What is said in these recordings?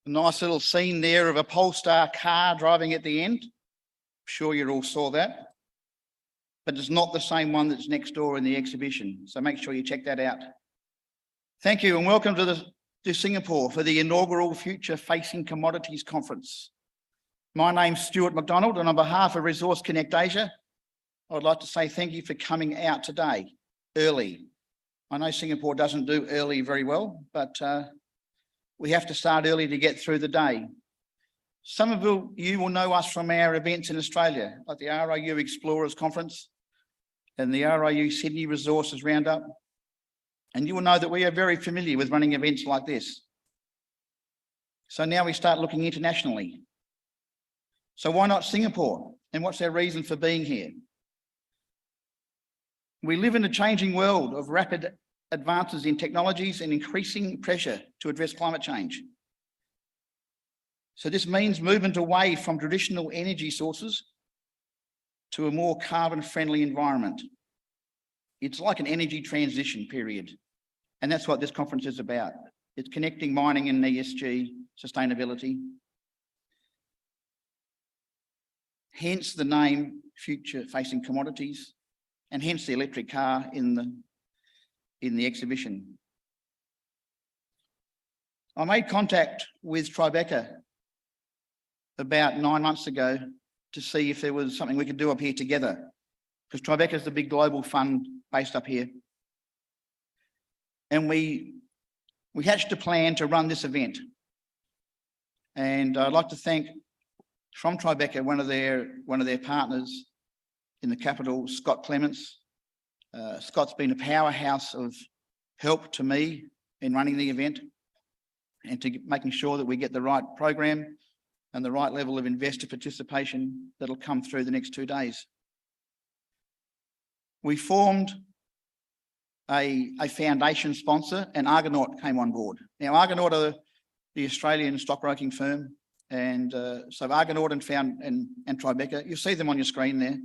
A nice little scene there of a Polestar car driving at the end. I'm sure you all saw that. But it's not the same one that's next door in the exhibition. So make sure you check that out. Thank you and welcome to Singapore for the inaugural Future Facing Commodities Conference. My name's Stewart McDonald, and on behalf of Resource Connect Asia, I would like to say thank you for coming out today, early. I know Singapore doesn't do early very well, but we have to start early to get through the day. Some of you will know us from our events in Australia, like the RIU Explorers Conference and the RIU Sydney Resources Roundup. And you will know that we are very familiar with running events like this. So now we start looking internationally. So why not Singapore? And what's our reason for being here? We live in a changing world of rapid advances in technologies and increasing pressure to address climate change. So this means movement away from traditional energy sources to a more carbon-friendly environment. It's like an energy transition period. And that's what this conference is about. It's connecting mining and ESG sustainability. Hence the name Future Facing Commodities, and hence the electric car in the exhibition. I made contact with Tribeca about 9 months ago to see if there was something we could do up here together, because Tribeca is the big global fund based up here. And we hatched a plan to run this event. And I'd like to thank, from Tribeca, one of their partners in the capital, Scott Clements. Scott's been a powerhouse of help to me in running the event and to making sure that we get the right program and the right level of investor participation that'll come through the next 2 days. We formed a foundation sponsor, and Argonaut came on board. Now, Argonaut are the Australian stockbroking firm, and so Argonaut and Tribeca, you'll see them on your screen there.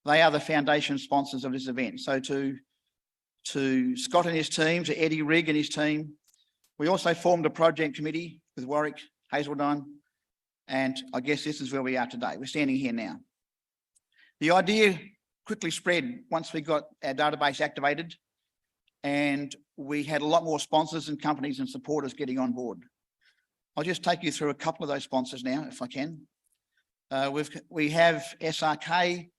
They are the foundation sponsors of this event. So to Scott and his team, to Eddie Rigg and his team, we also formed a project committee with Warwick, Hazeltine, and I guess this is where we are today. We're standing here now. The idea quickly spread once we got our database activated, and we had a lot more sponsors and companies and supporters getting on board. I'll just take you through a couple of those sponsors now, if I can. We have SRK,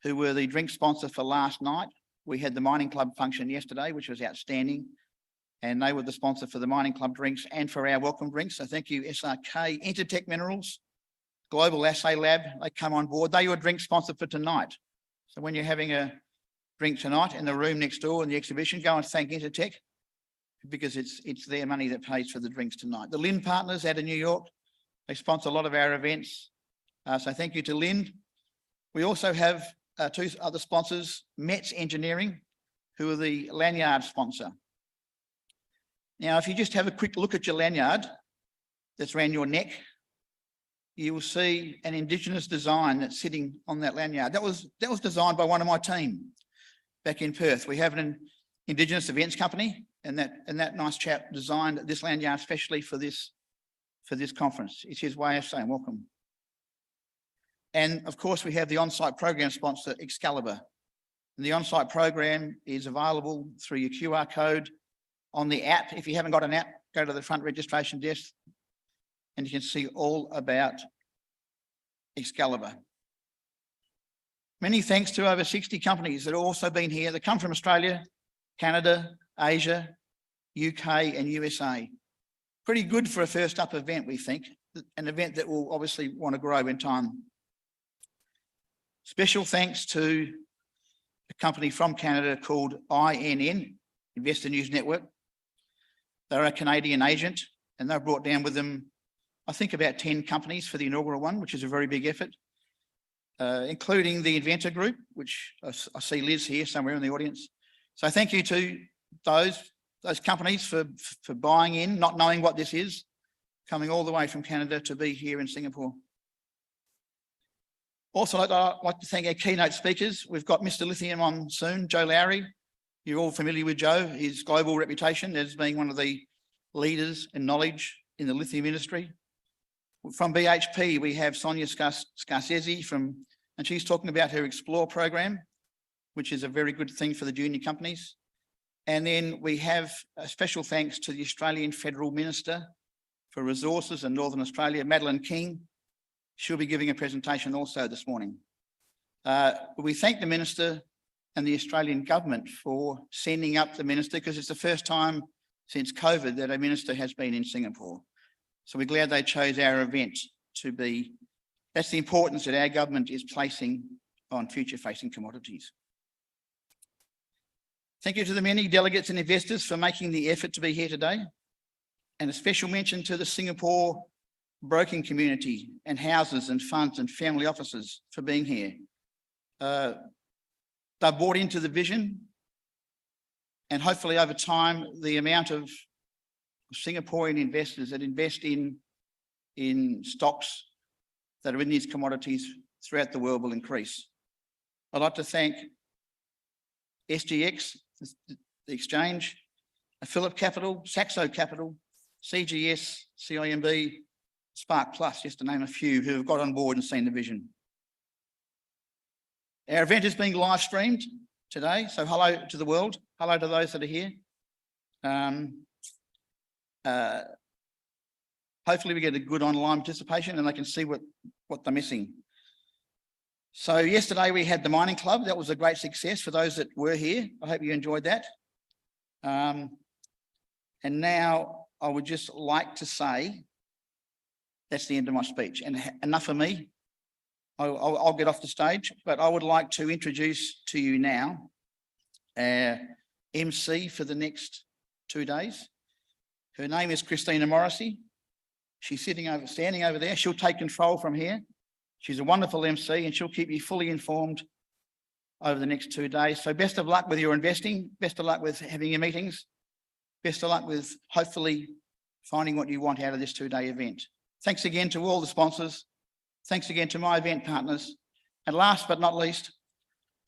who were the drink sponsor for last night. We had the Mining Club function yesterday, which was outstanding. And they were the sponsor for the Mining Club drinks and for our welcome drinks. So thank you, SRK. Intertech Minerals, Global Assay Lab, they come on board. They were drink sponsor for tonight. So when you're having a drink tonight in the room next door in the exhibition, go and thank Intertech, because it's their money that pays for the drinks tonight. The Lind Partners out of New York, they sponsor a lot of our events. So thank you to Lind. We also have two other sponsors, Metz Engineering, who are the lanyard sponsor. Now, if you just have a quick look at your lanyard that's around your neck, you will see an Indigenous design that's sitting on that lanyard. That was designed by one of my team back in Perth. We have an Indigenous events company, and that nice chap designed this lanyard especially for this conference. It's his way of saying welcome. And of course, we have the on-site program sponsor, Excalibur. And the on-site program is available through your QR code on the app. If you haven't got an app, go to the front registration desk and you can see all about Excalibur. Many thanks to over 60 companies that have also been here. They come from Australia, Canada, Asia, UK and USA. Pretty good for a first up event, we think. An event that will obviously want to grow in time. Special thanks to a company from Canada called INN, Investor News Network. They're a Canadian agent, and they've brought down with them, I think, about 10 companies for the inaugural one, which is a very big effort, including the Inventor Group, which I see Liz here somewhere in the audience. So thank you to those companies for buying in, not knowing what this is, coming all the way from Canada to be here in Singapore. Also, I'd like to thank our keynote speakers. We've got Mr. Lithium on soon, Joe Lowry. You're all familiar with Joe, his global reputation as being one of the leaders in knowledge in the lithium industry. From BHP, we have Sonia Scarselli and she's talking about her Xplor program, which is a very good thing for the junior companies. And then we have a special thanks to the Australian Federal Minister for Resources in Northern Australia, Madeleine King. She'll be giving a presentation also this morning. We thank the Minister and the Australian government for sending up the Minister, because it's the first time since COVID that a Minister has been in Singapore. So we're glad they chose our event to be. That's the importance that our government is placing on future-facing commodities. Thank you to the many delegates and investors for making the effort to be here today. And a special mention to the Singapore broking community and houses and funds and family offices for being here. They've bought into the vision, and hopefully over time, the amount of Singaporean investors that invest in stocks that are in these commodities throughout the world will increase. I'd like to thank SGX, the exchange, Phillip Capital, Saxo Capital, CGS, CIMB, Spark Plus, just to name a few, who have got on board and seen the vision. Our event is being live streamed today, so hello to the world. Hello to those that are here. Hopefully we get a good online participation and they can see what they're missing. So yesterday we had the mining club. That was a great success for those that were here. I hope you enjoyed that. And now I would just like to say, that's the end of my speech, and enough of me. I'll get off the stage, but I would like to introduce to you now our MC for the next 2 days. Her name is Christina Morrissey. She's standing over there. She'll take control from here. She's a wonderful MC and she'll keep you fully informed over the next 2 days. So best of luck with your investing. Best of luck with having your meetings. Best of luck with hopefully finding what you want out of this 2-day event. Thanks again to all the sponsors. Thanks again to my event partners. And last but not least,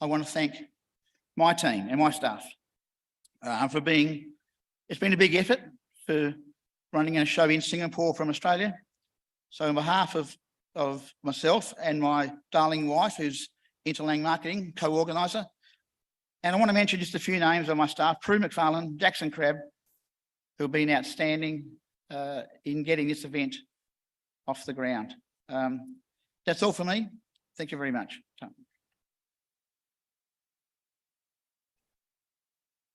I want to thank my team and my staff for being, it's been a big effort for running a show in Singapore from Australia. So on behalf of myself and my darling wife, who's Interlang Marketing, co-organiser, and I want to mention just a few names of my staff: Prue McFarlane, Jackson Crabb, who have been outstanding in getting this event off the ground. That's all for me. Thank you very much.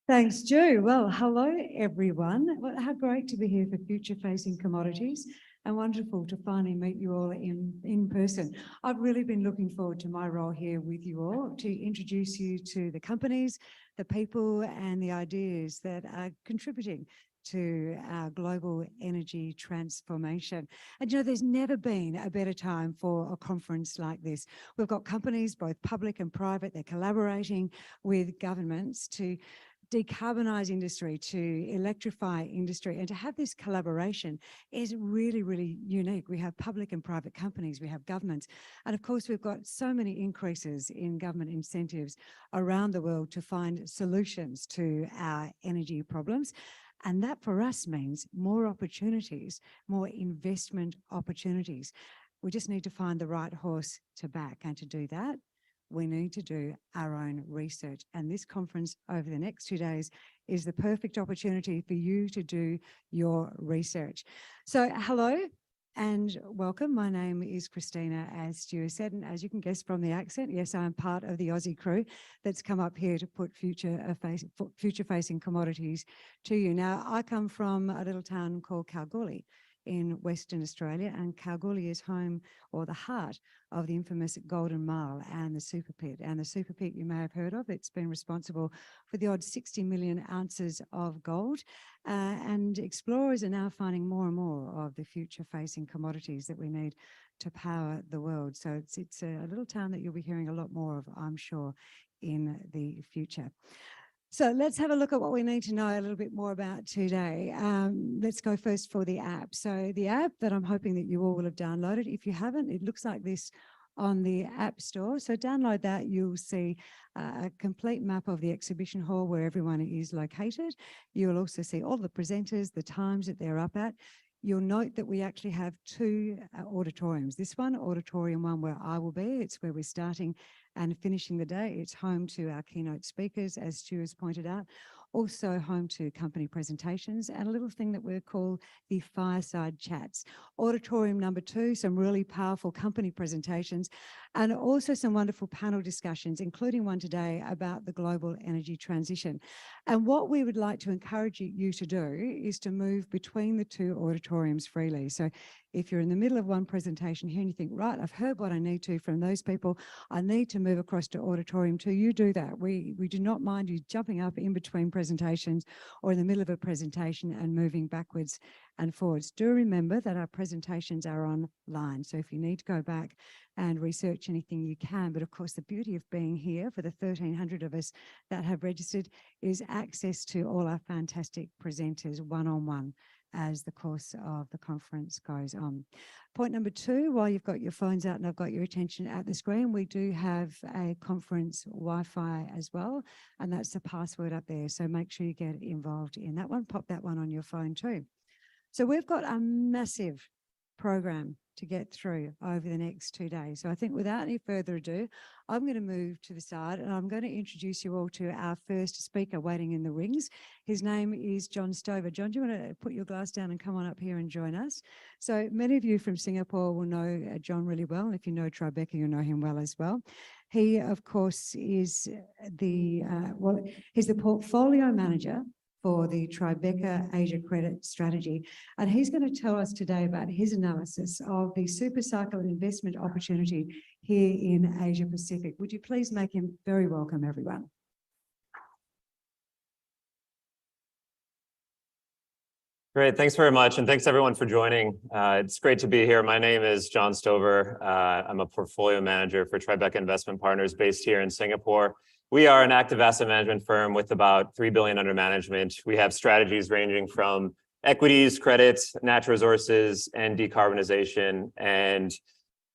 Thanks, Stu. Well, hello, everyone. Well, how great to be here for future-facing commodities, and wonderful to finally meet you all in person. I've really been looking forward to my role here with you all to introduce you to the companies, the people, and the ideas that are contributing to our global energy transformation. And there's never been a better time for a conference like this. We've got companies, both public and private, they're collaborating with governments to decarbonise industry, to electrify industry, and to have this collaboration is really, really unique. We have public and private companies, we have governments, and of course we've got so many increases in government incentives around the world to find solutions to our energy problems. And that for us means more opportunities, more investment opportunities. We just need to find the right horse to back, and to do that, we need to do our own research. And this conference over the next 2 days is the perfect opportunity for you to do your research. So hello and welcome. My name is Christina, as Stewart said, and as you can guess from the accent, yes, I'm part of the Aussie crew that's come up here to put future-facing commodities to you. Now, I come from a little town called Kalgoorlie in Western Australia, and Kalgoorlie is home, or the heart, of the infamous Golden Mile and the Super Pit. And the Super Pit you may have heard of, it's been responsible for the odd 60 million ounces of gold. And explorers are now finding more and more of the future-facing commodities that we need to power the world. So it's a little town that you'll be hearing a lot more of, I'm sure, in the future. So let's have a look at what we need to know a little bit more about today. Let's go first for the app. So the app that I'm hoping that you all will have downloaded. If you haven't, it looks like this on the App Store. So download that, you'll see a complete map of the exhibition hall where everyone is located. You'll also see all the presenters, the times that they're up at. You'll note that we actually have two auditoriums. This one, Auditorium 1, where I will be. It's where we're starting and finishing the day. It's home to our keynote speakers, as Stu has pointed out. Also home to company presentations and a little thing that we call the fireside chats. Auditorium number 2, some really powerful company presentations and also some wonderful panel discussions, including one today about the global energy transition. And what we would like to encourage you to do is to move between the two auditoriums freely. So if you're in the middle of one presentation here and you think, right, I've heard what I need to from those people, I need to move across to auditorium 2, you do that. We do not mind you jumping up in between presentations or in the middle of a presentation and moving backwards and forwards. Do remember that our presentations are online. So if you need to go back and research anything, you can. But of course, the beauty of being here for the 1,300 of us that have registered is access to all our fantastic presenters one-on-one as the course of the conference goes on. Point number 2, while you've got your phones out and I've got your attention at the screen, we do have a conference Wi-Fi as well, and that's the password up there. So make sure you get involved in that one. Pop that one on your phone too. So we've got a massive program to get through over the next 2 days. So I think without any further ado, I'm going to move to the side and I'm going to introduce you all to our first speaker waiting in the wings. His name is John Stover. John, do you want to put your glass down and come on up here and join us? So many of you from Singapore will know John really well. And if you know Tribeca, you'll know him well as well. He, of course, is he's the portfolio manager for the Tribeca Asia Credit Strategy. And he's going to tell us today about his analysis of the Supercycle investment opportunity here in Asia Pacific. Would you please make him very welcome, everyone? Great, thanks very much. And thanks everyone for joining. It's great to be here. My name is John Stover. I'm a portfolio manager for Tribeca Investment Partners based here in Singapore. We are an active asset management firm with about $3 billion under management. We have strategies ranging from equities, credits, natural resources, and decarbonization. And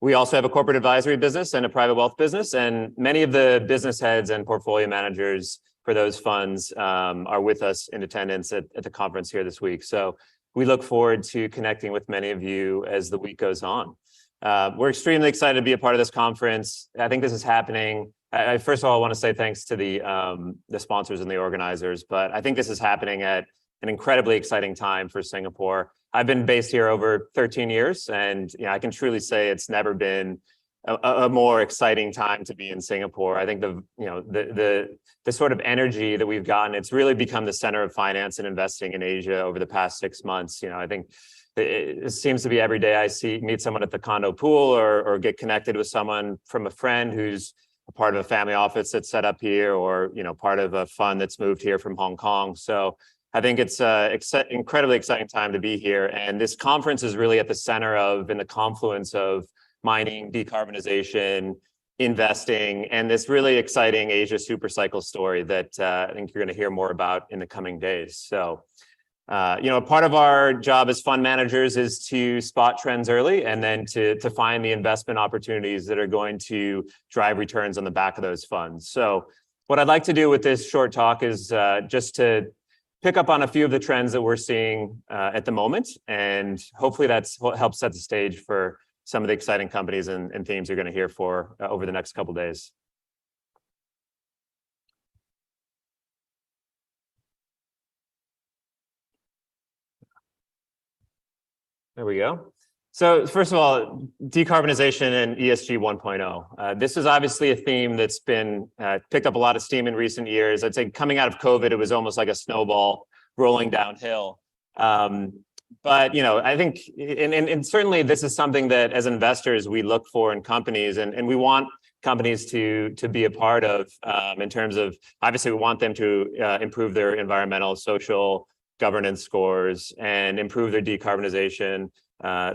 we also have a corporate advisory business and a private wealth business. And many of the business heads and portfolio managers for those funds are with us in attendance at the conference here this week. So we look forward to connecting with many of you as the week goes on. We're extremely excited to be a part of this conference. I think this is happening. I first of all want to say thanks to the sponsors and the organizers, but I think this is happening at an incredibly exciting time for Singapore. I've been based here over 13 years, and I can truly say it's never been a more exciting time to be in Singapore. I think the sort of energy that we've gotten, it's really become the center of finance and investing in Asia over the past 6 months. I think it seems to be every day I meet someone at the condo pool or get connected with someone from a friend who's a part of a family office that's set up here, or part of a fund that's moved here from Hong Kong. So I think it's an incredibly exciting time to be here. And this conference is really at the center of, in the confluence of mining, decarbonization, investing, and this really exciting Asia Supercycle story that I think you're going to hear more about in the coming days. So part of our job as fund managers is to spot trends early and then to find the investment opportunities that are going to drive returns on the back of those funds. So what I'd like to do with this short talk is just to pick up on a few of the trends that we're seeing at the moment, and hopefully that's what helps set the stage for some of the exciting companies and themes you're going to hear for over the next couple of days. There we go. So first of all, decarbonization and ESG 1.0. This is obviously a theme that's been picked up a lot of steam in recent years. I'd say coming out of COVID, it was almost like a snowball rolling downhill. But I think, and certainly this is something that as investors we look for in companies, and we want companies to be a part of in terms of, obviously we want them to improve their environmental, social, governance scores and improve their decarbonization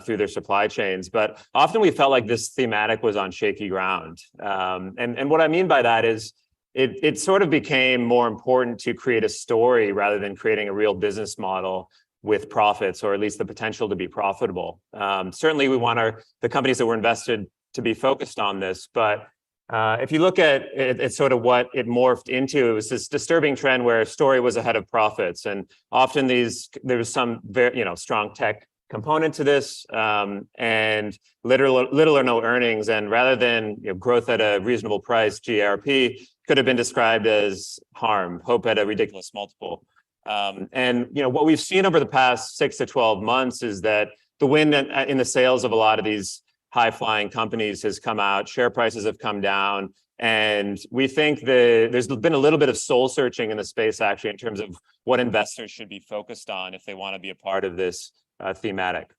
through their supply chains. But often we felt like this thematic was on shaky ground. And what I mean by that is it sort of became more important to create a story rather than creating a real business model with profits, or at least the potential to be profitable. Certainly we want the companies that were invested to be focused on this, but if you look at it, it's sort of what it morphed into. It was this disturbing trend where story was ahead of profits, and often there was some very strong tech component to this, and little or no earnings. And rather than growth at a reasonable price, GRP could have been described as harm, hope at a ridiculous multiple. And what we've seen over the past 6 to 12 months is that the wind in the sails of a lot of these high-flying companies has come out. Share prices have come down. And we think there's been a little bit of soul searching in the space, actually, in terms of what investors should be focused on if they want to be a part of this thematic.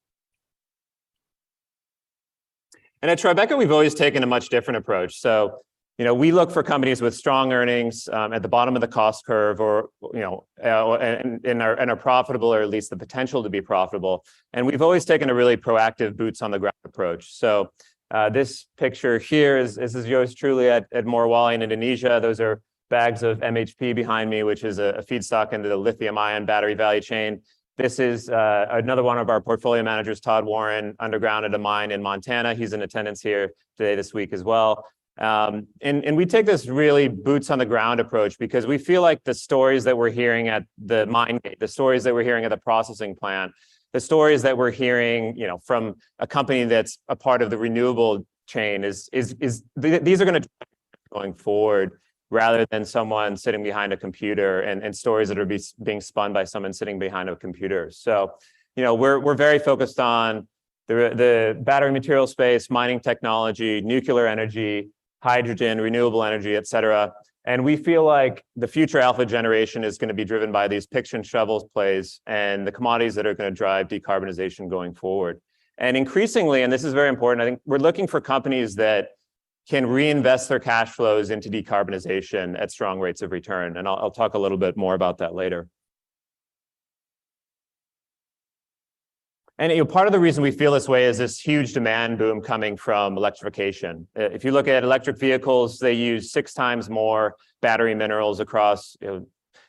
And at Tribeca, we've always taken a much different approach. So, we look for companies with strong earnings at the bottom of the cost curve, or and are profitable, or at least the potential to be profitable. And we've always taken a really proactive boots on the ground approach. So this picture here this is yours truly at Morowali in Indonesia. Those are bags of MHP behind me, which is a feedstock into the lithium ion battery value chain. This is another one of our portfolio managers, Todd Warren, underground at a mine in Montana. He's in attendance here today this week as well. And we take this really boots on the ground approach because we feel like the stories that we're hearing at the mine gate, the stories that we're hearing at the processing plant, the stories that we're hearing, from a company that's a part of the renewable chain these are going to going forward rather than someone sitting behind a computer and stories that are being spun by someone sitting behind a computer. So, we're very focused on the battery material space, mining technology, nuclear energy, hydrogen, renewable energy, et cetera. And we feel like the future alpha generation is going to be driven by these picks and shovels plays and the commodities that are going to drive decarbonization going forward. And increasingly, and this is very important, I think we're looking for companies that can reinvest their cash flows into decarbonization at strong rates of return. And I'll talk a little bit more about that later. And part of the reason we feel this way is this huge demand boom coming from electrification. If you look at electric vehicles, they use 6 times more battery minerals across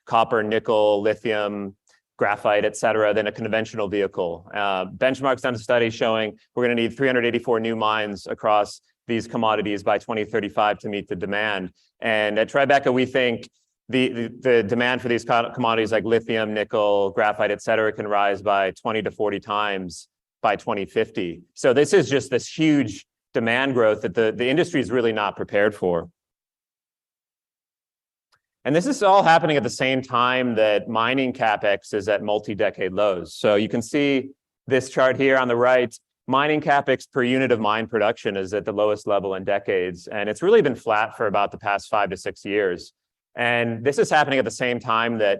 copper, nickel, lithium, graphite, et cetera, than a conventional vehicle. Benchmark's done a study showing we're going to need 384 new mines across these commodities by 2035 to meet the demand. And at Tribeca, we think the demand for these commodities like lithium, nickel, graphite, et cetera, can rise by 20 to 40 times by 2050. So this is just this huge demand growth that the industry is really not prepared for. And this is all happening at the same time that mining capex is at multi-decade lows. So you can see this chart here on the right. Mining capex per unit of mine production is at the lowest level in decades. And it's really been flat for about the past 5 to 6 years. And this is happening at the same time that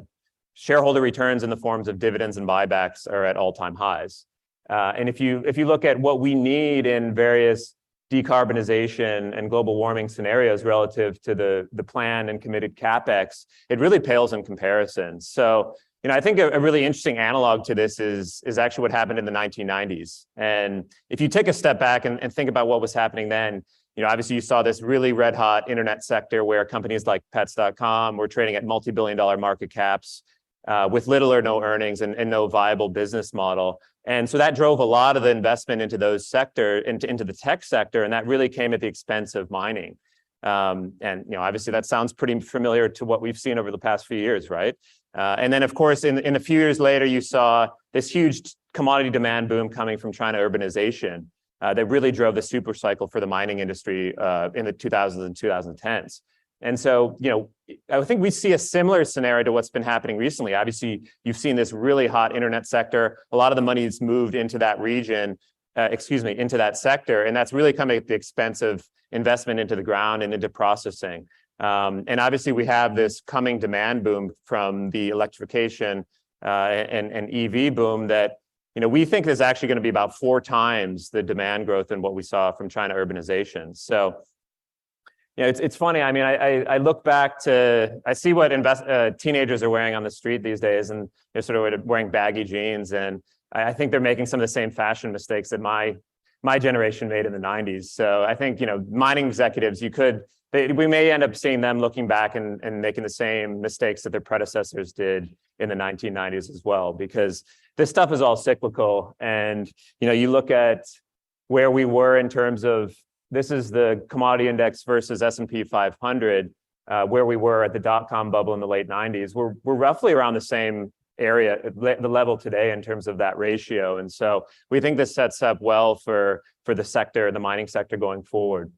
shareholder returns in the forms of dividends and buybacks are at all-time highs. And if you look at what we need in various decarbonization and global warming scenarios relative to the plan and committed capex, it really pales in comparison. So, I think a really interesting analog to this is actually what happened in the 1990s. And if you take a step back and think about what was happening then, obviously you saw this really red hot internet sector where companies like pets.com were trading at multi-billion-dollar market caps with little or no earnings and no viable business model. And so that drove a lot of the investment into those into the tech sector, and that really came at the expense of mining. And obviously that sounds pretty familiar to what we've seen over the past few years, right? And then of course, in a few years later, you saw this huge commodity demand boom coming from China urbanization that really drove the supercycle for the mining industry in the 2000s and 2010s. And so, I think we see a similar scenario to what's been happening recently. Obviously, you've seen this really hot internet sector. A lot of the money has moved into that region, into that sector, and that's really coming at the expense of investment into the ground and into processing. And obviously, we have this coming demand boom from the electrification and EV boom that we think is actually going to be about 4 times the demand growth than what we saw from China urbanization. So, it's funny. I mean, I look back I see what teenagers are wearing on the street these days, and they're sort of wearing baggy jeans, and I think they're making some of the same fashion mistakes that my generation made in the 90s. So I think mining executives, we may end up seeing them looking back and making the same mistakes that their predecessors did in the 1990s as well, because this stuff is all cyclical. And you look at where we were in terms of, this is the commodity index versus S&P 500, where we were at the dot-com bubble in the late 90s. We're roughly around the same area, the level today in terms of that ratio. And so we think this sets up well for the sector, the mining sector going forward.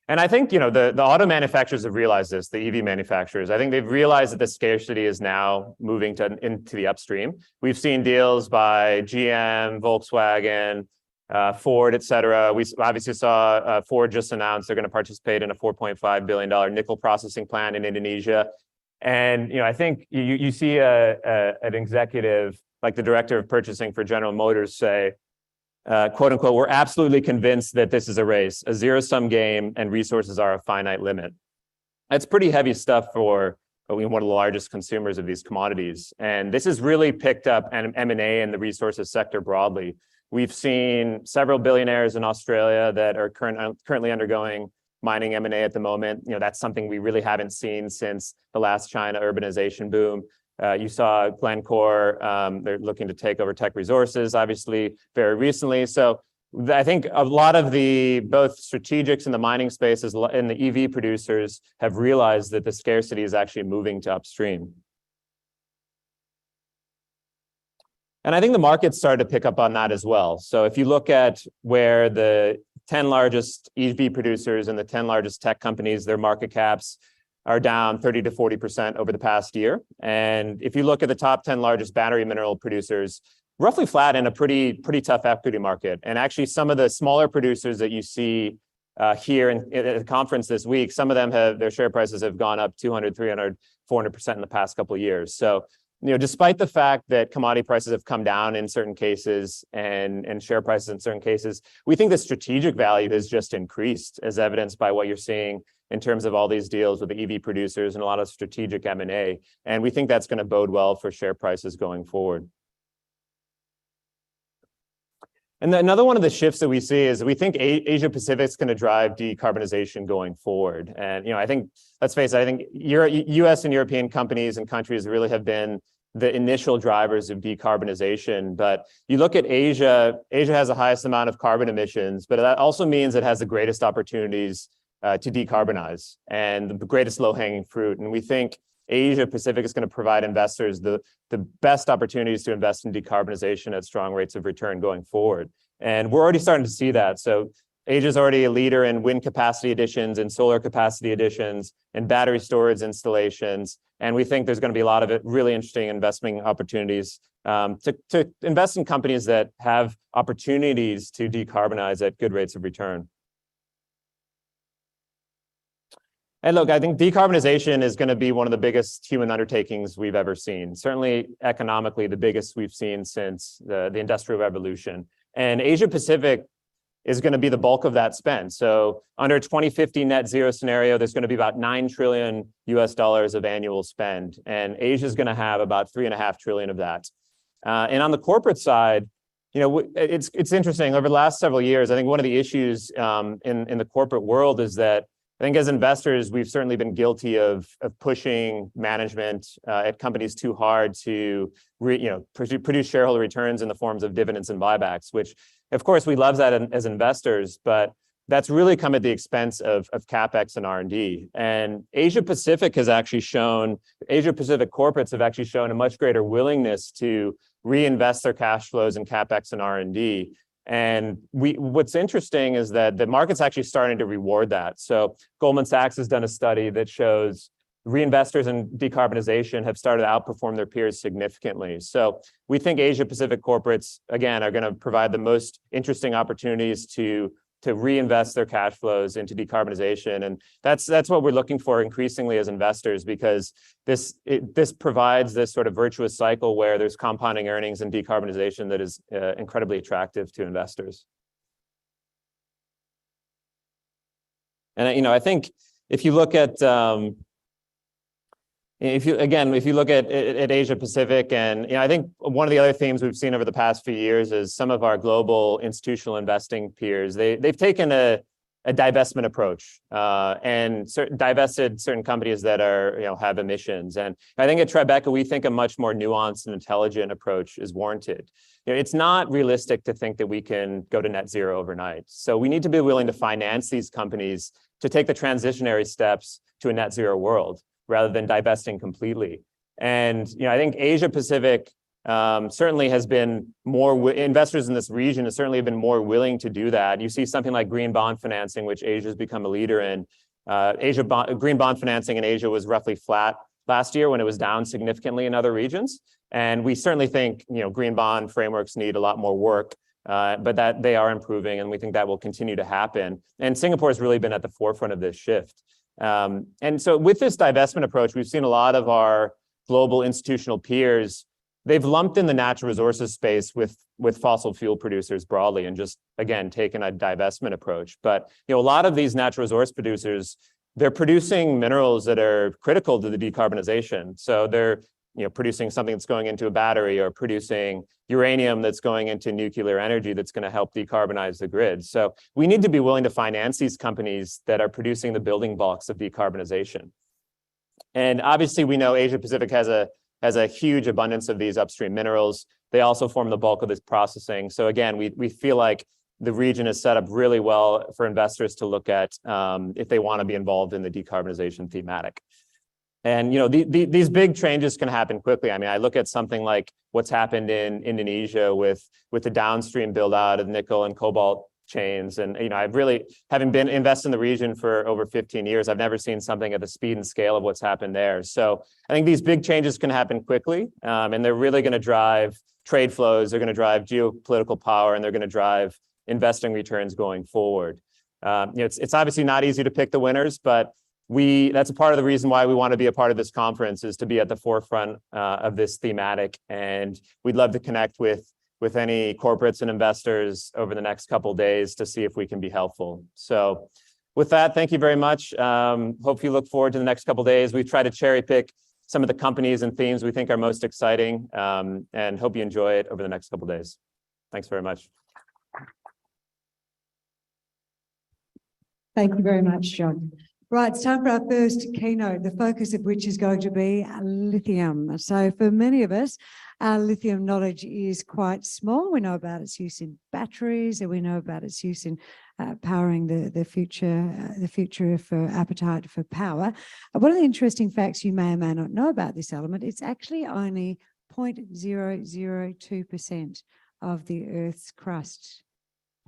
And I think, the auto manufacturers have realized this, the EV manufacturers. I think they've realized that the scarcity is now moving into the upstream. We've seen deals by GM, Volkswagen, Ford, et cetera. We obviously saw Ford just announced they're going to participate in a $4.5 billion nickel processing plant in Indonesia. And, I think you see an executive like the director of purchasing for General Motors say, quote unquote, we're absolutely convinced that this is a race, a zero-sum game, and resources are a finite limit. That's pretty heavy stuff for one of the largest consumers of these commodities. And this has really picked up M&A in the resources sector broadly. We've seen several billionaires in Australia that are currently undergoing mining M&A at the moment. That's something we really haven't seen since the last China urbanization boom. You saw Glencore, they're looking to take over Teck Resources, obviously, very recently. So I think a lot of both strategics in the mining spaces and the EV producers have realized that the scarcity is actually moving to upstream. And I think the market started to pick up on that as well. So if you look at where the 10 largest EV producers and the 10 largest tech companies, their market caps are down 30 to 40% over the past year. And if you look at the top 10 largest battery mineral producers, roughly flat in a pretty tough equity market. And actually some of the smaller producers that you see here at the conference this week, some of them their share prices have gone up 200, 300, 400% in the past couple of years. So, despite the fact that commodity prices have come down in certain cases and share prices in certain cases, we think the strategic value has just increased, as evidenced by what you're seeing in terms of all these deals with the EV producers and a lot of strategic M&A. And we think that's going to bode well for share prices going forward. And another one of the shifts that we see is we think Asia Pacific is going to drive decarbonization going forward. And, I think, let's face it, I think US and European companies and countries really have been the initial drivers of decarbonization. But you look at Asia has the highest amount of carbon emissions, but that also means it has the greatest opportunities to decarbonize and the greatest low-hanging fruit. And we think Asia Pacific is going to provide investors the best opportunities to invest in decarbonization at strong rates of return going forward. And we're already starting to see that. So Asia is already a leader in wind capacity additions and solar capacity additions and battery storage installations. And we think there's going to be a lot of really interesting investment opportunities to invest in companies that have opportunities to decarbonize at good rates of return. And look, I think decarbonization is going to be one of the biggest human undertakings we've ever seen. Certainly economically, the biggest we've seen since the Industrial Revolution. And Asia Pacific is going to be the bulk of that spend. So under a 2050 net zero scenario, there's going to be about $9 trillion of annual spend. And Asia is going to have about $3.5 trillion of that. And on the corporate side, it's interesting. Over the last several years, I think one of the issues in the corporate world is that I think as investors, we've certainly been guilty of pushing management at companies too hard to produce shareholder returns in the forms of dividends and buybacks, which of course we love that as investors, but that's really come at the expense of CapEx and R&D. And Asia Pacific corporates have actually shown a much greater willingness to reinvest their cash flows in CapEx and R&D. And what's interesting is that the market's actually starting to reward that. So Goldman Sachs has done a study that shows reinvestors in decarbonization have started to outperform their peers significantly. So we think Asia Pacific corporates, again, are going to provide the most interesting opportunities to reinvest their cash flows into decarbonization. And that's what we're looking for increasingly as investors, because this provides this sort of virtuous cycle where there's compounding earnings and decarbonization that is incredibly attractive to investors. And I think if you look at if you look at Asia Pacific, and I think one of the other themes we've seen over the past few years is some of our global institutional investing peers, they've taken a divestment approach and divested certain companies that are have emissions. And I think at Tribeca, we think a much more nuanced and intelligent approach is warranted. It's not realistic to think that we can go to net zero overnight. So we need to be willing to finance these companies to take the transitionary steps to a net zero world, rather than divesting completely. And I think Asia Pacific certainly has been more, investors in this region have certainly been more willing to do that. You see something like green bond financing, which Asia has become a leader in. Green bond financing in Asia was roughly flat last year when it was down significantly in other regions. And we certainly think green bond frameworks need a lot more work, but that they are improving, and we think that will continue to happen. And Singapore has really been at the forefront of this shift. And so with this divestment approach, we've seen a lot of our global institutional peers, they've lumped in the natural resources space with fossil fuel producers broadly and just, again, taken a divestment approach. But a lot of these natural resource producers, they're producing minerals that are critical to the decarbonization. So they're producing something that's going into a battery, or producing uranium that's going into nuclear energy that's going to help decarbonize the grid. So we need to be willing to finance these companies that are producing the building blocks of decarbonization. And obviously, we know Asia Pacific has a huge abundance of these upstream minerals. They also form the bulk of this processing. So again, we feel like the region is set up really well for investors to look at if they want to be involved in the decarbonization thematic. And these big changes can happen quickly. I mean, I look at something like what's happened in Indonesia with the downstream build out of nickel and cobalt chains. And I've really, having been invested in the region for over 15 years, I've never seen something at the speed and scale of what's happened there. So I think these big changes can happen quickly, and they're really going to drive trade flows. They're going to drive geopolitical power, and they're going to drive investing returns going forward. It's obviously not easy to pick the winners, but that's a part of the reason why we want to be a part of this conference, is to be at the forefront of this thematic. And we'd love to connect with any corporates and investors over the next couple of days to see if we can be helpful. So with that, thank you very much. Hope you look forward to the next couple of days. We've tried to cherry pick some of the companies and themes we think are most exciting, and hope you enjoy it over the next couple of days. Thanks very much. Thank you very much, John. Right, it's time for our first keynote, the focus of which is going to be lithium. So for many of us, our lithium knowledge is quite small. We know about its use in batteries, and we know about its use in powering the future for appetite for power. One of the interesting facts you may or may not know about this element, it's actually only 0.002% of the Earth's crust.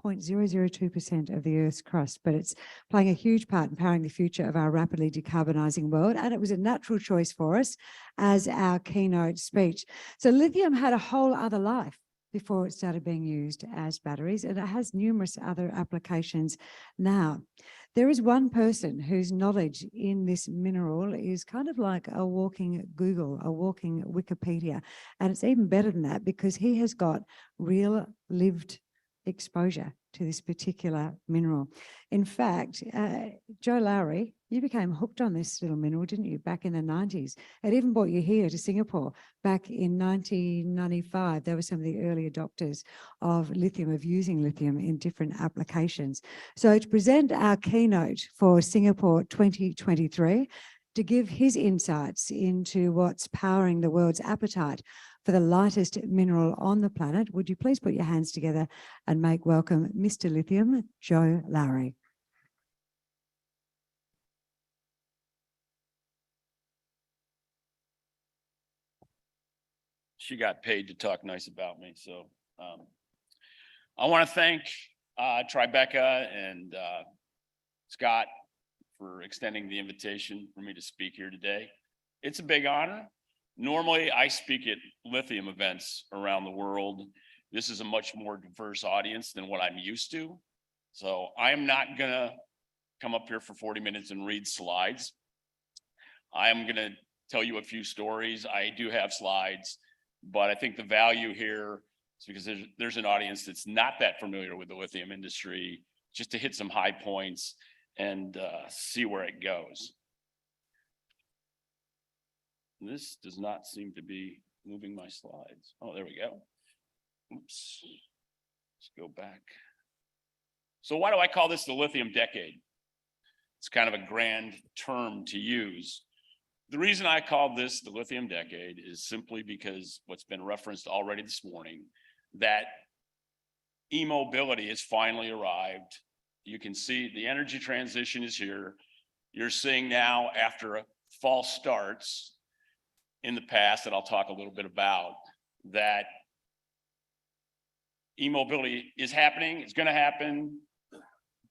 0.002% of the Earth's crust, but it's playing a huge part in powering the future of our rapidly decarbonising world, and it was a natural choice for us as our keynote speech. So lithium had a whole other life before it started being used as batteries, and it has numerous other applications now. There is one person whose knowledge in this mineral is kind of like a walking Google, a walking Wikipedia, and it's even better than that because he has got real lived exposure to this particular mineral. In fact, Joe Lowry, you became hooked on this little mineral, didn't you, back in the 90s? It even brought you here to Singapore back in 1995. There were some of the early adopters of lithium, of using lithium in different applications. So to present our keynote for Singapore 2023, to give his insights into what's powering the world's appetite for the lightest mineral on the planet, would you please put your hands together and make welcome Mr. Lithium, Joe Lowry. She got paid to talk nice about me. So I want to thank Tribeca and Scott for extending the invitation for me to speak here today. It's a big honor. Normally, I speak at lithium events around the world. This is a much more diverse audience than what I'm used to. So I am not going to come up here for 40 minutes and read slides. I am going to tell you a few stories. I do have slides, but I think the value here is because there's an audience that's not that familiar with the lithium industry, just to hit some high points and see where it goes. This does not seem to be moving my slides. Oh, there we go. Oops. Let's go back. So why do I call this the lithium decade? It's kind of a grand term to use. The reason I call this the lithium decade is simply because what's been referenced already this morning, that e-mobility has finally arrived. You can see the energy transition is here. You're seeing now, after false starts in the past that I'll talk a little bit about, that e-mobility is happening, it's going to happen,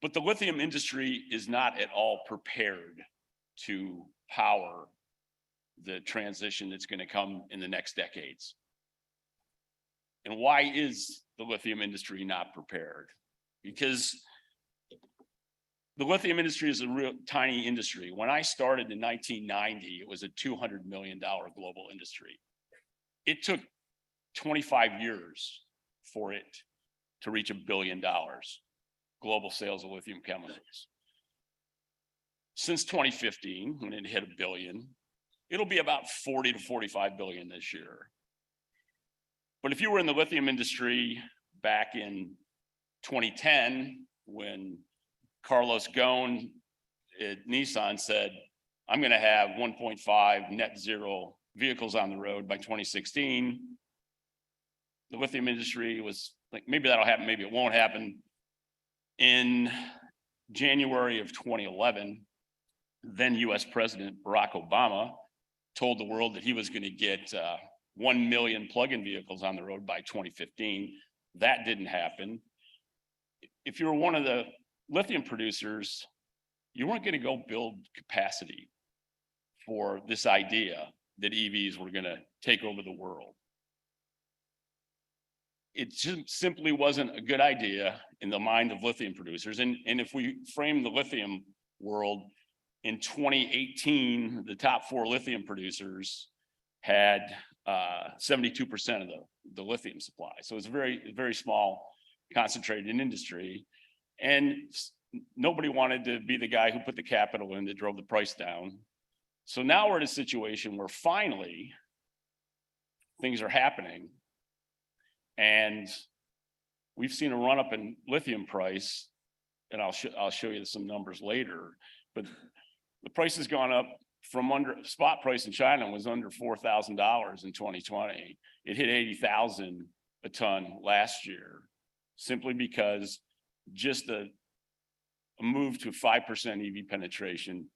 but the lithium industry is not at all prepared to power the transition that's going to come in the next decades. And why is the lithium industry not prepared? Because the lithium industry is a real tiny industry. When I started in 1990, it was a $200 million global industry. It took 25 years for it to reach $1 billion global sales of lithium chemicals. Since 2015, when it hit $1 billion, it'll be about 40 to 45 billion this year. But if you were in the lithium industry back in 2010, when Carlos Ghosn at Nissan said, I'm going to have 1.5 net zero vehicles on the road by 2016, the lithium industry was like, maybe that'll happen, maybe it won't happen. In January of 2011, then US President Barack Obama told the world that he was going to get 1 million plug-in vehicles on the road by 2015. That didn't happen. If you were one of the lithium producers, you weren't going to go build capacity for this idea that EVs were going to take over the world. It just simply wasn't a good idea in the mind of lithium producers. And if we frame the lithium world, in 2018, the top 4 lithium producers had 72% of the lithium supply. So it's a very small, concentrated industry. And nobody wanted to be the guy who put the capital in that drove the price down. So now we're in a situation where finally things are happening. And we've seen a run up in lithium price, and I'll show you some numbers later, but the price has gone up from spot price in China was under $4,000 in 2020. It hit 80,000 a ton last year, simply because just a move to 5% EV penetration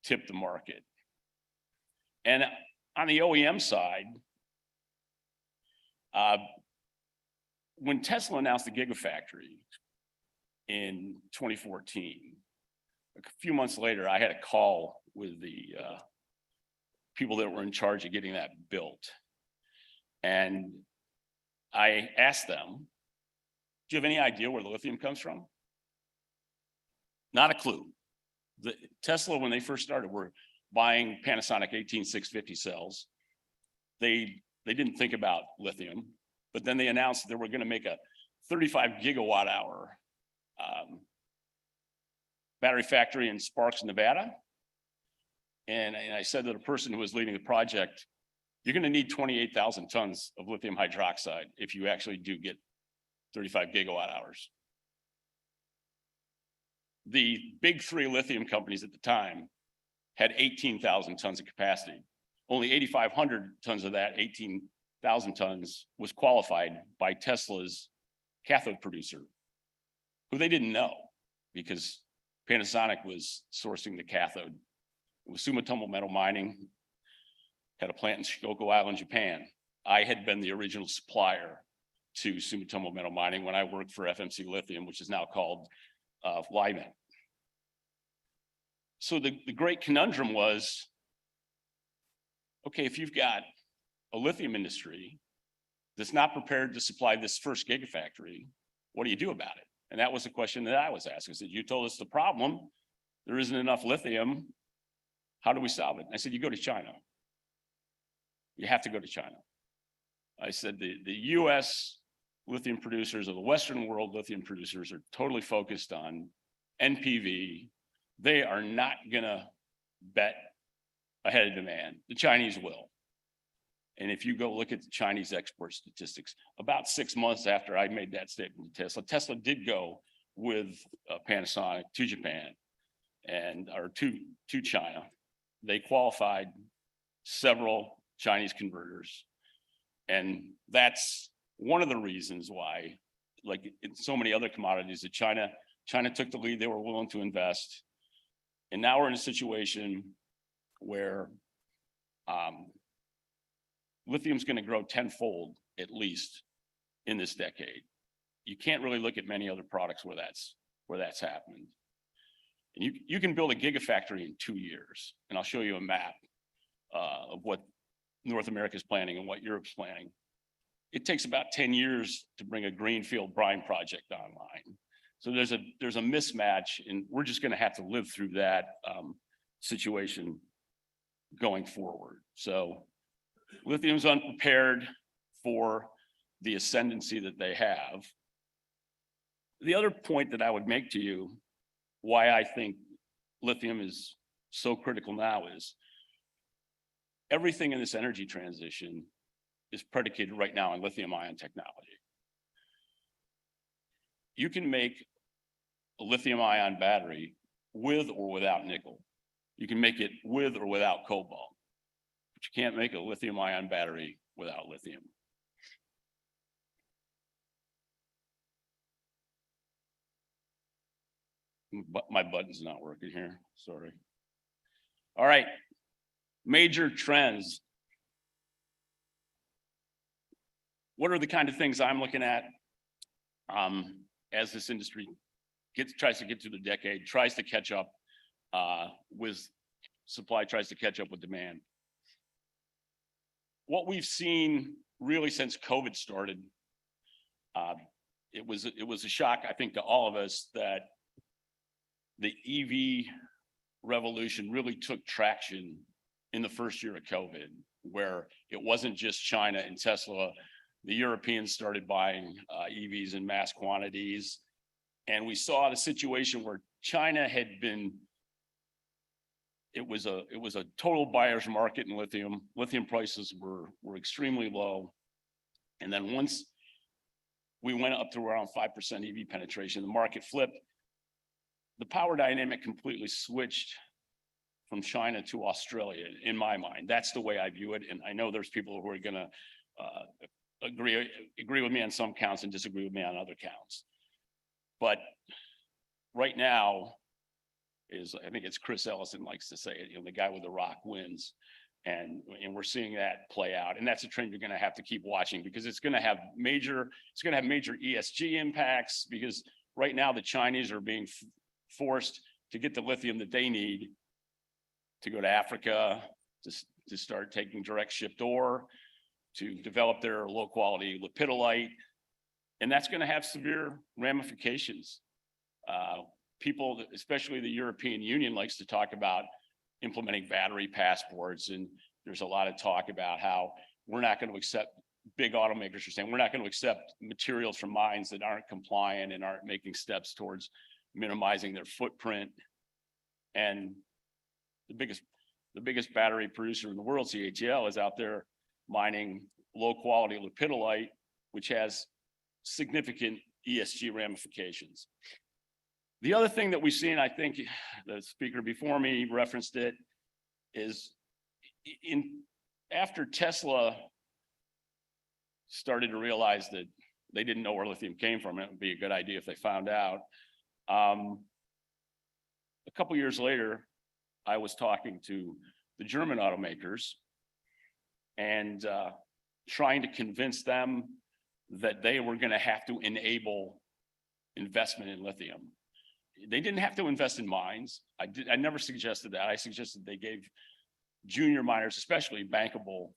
tipped the market. And on the OEM side, when Tesla announced the Gigafactory in 2014, a few months later, I had a call with the people that were in charge of getting that built. And I asked them, do you have any idea where the lithium comes from? Not a clue. Tesla, when they first started, were buying Panasonic 18650 cells. They didn't think about lithium, but then they announced that they were going to make a 35 gigawatt hour battery factory in Sparks, Nevada. And I said to the person who was leading the project, you're going to need 28,000 tons of lithium hydroxide if you actually do get 35 gigawatt hours. The big 3 lithium companies at the time had 18,000 tons of capacity. Only 8,500 tons of that 18,000 tons was qualified by Tesla's cathode producer, who they didn't know because Panasonic was sourcing the cathode. It was Sumitomo Metal Mining, had a plant in Shikoku Island, Japan. I had been the original supplier to Sumitomo Metal Mining when I worked for FMC Lithium, which is now called Lyman. So the great conundrum was, okay, if you've got a lithium industry that's not prepared to supply this first gigafactory, what do you do about it? And that was the question that I was asking. I said, you told us the problem, there isn't enough lithium. How do we solve it? I said, you go to China. You have to go to China. I said, the US lithium producers, or the Western world lithium producers, are totally focused on NPV. They are not gonna bet ahead of demand. The Chinese will. And if you go look at the Chinese export statistics, about 6 months after I made that statement to Tesla did go with Panasonic to Japan or to China. They qualified several Chinese converters. And that's one of the reasons why, like in so many other commodities, that China took the lead. They were willing to invest. And now we're in a situation where lithium's going to grow tenfold at least in this decade. You can't really look at many other products where that's happened. And you can build a gigafactory in 2 years, and I'll show you a map of what North America is planning and what Europe's planning. It takes about 10 years to bring a greenfield brine project online. So there's a mismatch, and we're just going to have to live through that situation going forward. So lithium's unprepared for the ascendancy that they have. The other point that I would make to you, why I think lithium is so critical now, is everything in this energy transition is predicated right now on lithium ion technology. You can make a lithium ion battery with or without nickel. You can make it with or without cobalt, but you can't make a lithium ion battery without lithium. But my button's not working here, sorry. All right, major trends. What are the kind of things I'm looking at as this industry tries to get through the decade, tries to catch up with supply, tries to catch up with demand? What we've seen really since COVID started, it was a shock, I think, to all of us that the EV revolution really took traction in the first year of COVID, where it wasn't just China and Tesla. The Europeans started buying EVs in mass quantities. And we saw the situation where China had been, it was a total buyer's market in lithium. Lithium prices were extremely low. And then once we went up to around 5% EV penetration, the market flipped. The power dynamic completely switched from China to Australia, in my mind. That's the way I view it. And I know there's people who are gonna agree with me on some counts and disagree with me on other counts. But right now I think it's Chris Ellison likes to say it, the guy with the rock wins. And we're seeing that play out. And that's a trend you're gonna have to keep watching, because it's gonna have major ESG impacts, because right now the Chinese are being forced to get the lithium that they need to go to Africa, to start taking direct shipped ore, to develop their low quality lepidolite. And that's going to have severe ramifications. People, especially the European Union, likes to talk about implementing battery passports. And there's a lot of talk about how we're not going to accept, big automakers are saying, we're not going to accept materials from mines that aren't compliant and aren't making steps towards minimizing their footprint. And the biggest battery producer in the world, CATL, is out there mining low quality lepidolite, which has significant ESG ramifications. The other thing that we've seen, I think the speaker before me referenced it, is after Tesla started to realize that they didn't know where lithium came from, it would be a good idea if they found out. A couple years later, I was talking to the German automakers and trying to convince them that they were going to have to enable investment in lithium. They didn't have to invest in mines. I never suggested that. I suggested they gave junior miners, especially, bankable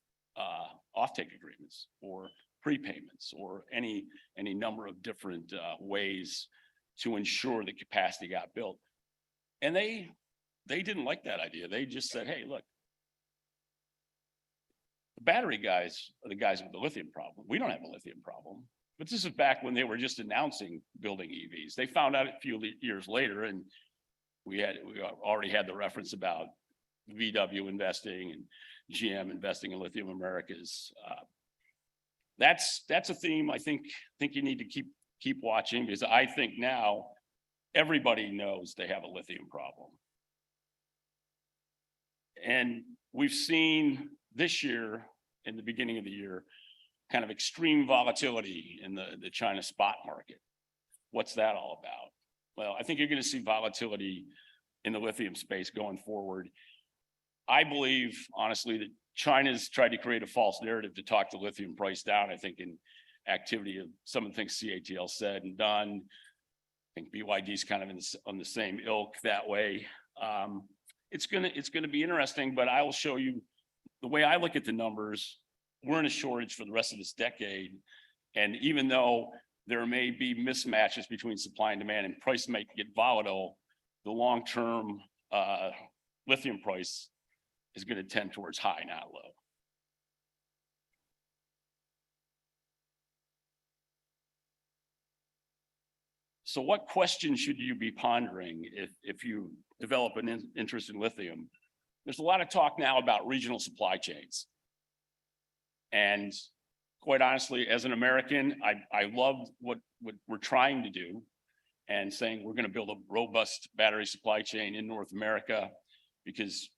offtake agreements or prepayments or any number of different ways to ensure that capacity got built. And they didn't like that idea. They just said, hey, look, the battery guys are the guys with the lithium problem. We don't have a lithium problem. But this is back when they were just announcing building EVs. They found out a few years later, and we already had the reference about VW investing and GM investing in Lithium Americas. That's a theme I think you need to keep watching, because I think now everybody knows they have a lithium problem. And we've seen this year, in the beginning of the year, kind of extreme volatility in the China spot market. What's that all about? Well, I think you're going to see volatility in the lithium space going forward. I believe honestly that China's tried to create a false narrative to talk the lithium price down. I think in activity of some of the things CATL said and done. I think BYD's kind of on the same ilk that way. It's gonna be interesting, but I will show you the way I look at the numbers. We're in a shortage for the rest of this decade. And even though there may be mismatches between supply and demand and price might get volatile, the long-term lithium price is going to tend towards high, not low. So what question should you be pondering if you develop an interest in lithium? There's a lot of talk now about regional supply chains. And quite honestly, as an American, I love what we're trying to do and saying we're going to build a robust battery supply chain in North America, because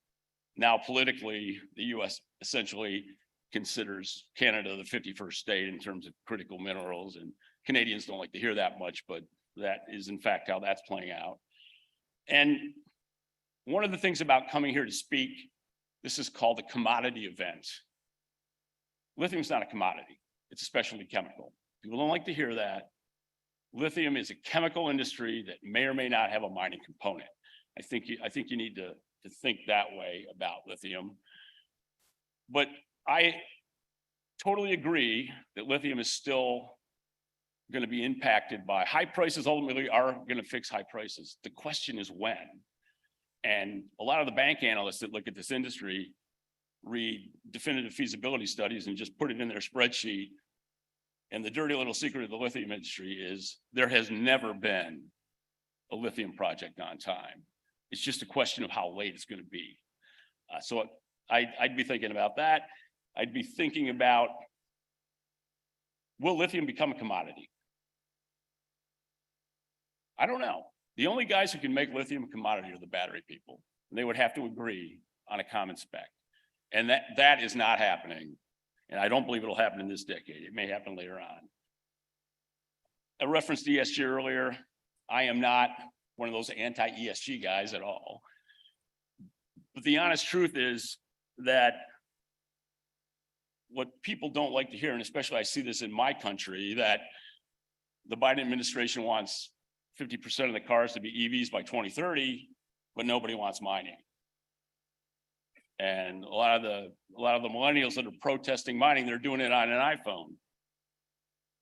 now politically, the US essentially considers Canada the 51st state in terms of critical minerals, and Canadians don't like to hear that much, but that is in fact how that's playing out. And one of the things about coming here to speak, this is called a commodity event. Lithium is not a commodity, it's a specialty chemical. People don't like to hear that. Lithium is a chemical industry that may or may not have a mining component. I think you need to think that way about lithium. But I totally agree that lithium is still going to be impacted by high prices. Ultimately are going to fix high prices. The question is when. And a lot of the bank analysts that look at this industry read definitive feasibility studies and just put it in their spreadsheet. And the dirty little secret of the lithium industry is there has never been a lithium project on time. It's just a question of how late it's going to be. So I'd be thinking about that. I'd be thinking about, will lithium become a commodity? I don't know. The only guys who can make lithium a commodity are the battery people. They would have to agree on a common spec. And that is not happening. And I don't believe it'll happen in this decade. It may happen later on. I referenced ESG earlier. I am not one of those anti-ESG guys at all. But the honest truth is that what people don't like to hear, and especially I see this in my country, that the Biden administration wants 50% of the cars to be EVs by 2030, but nobody wants mining. And a lot of the millennials that are protesting mining, they're doing it on an iPhone.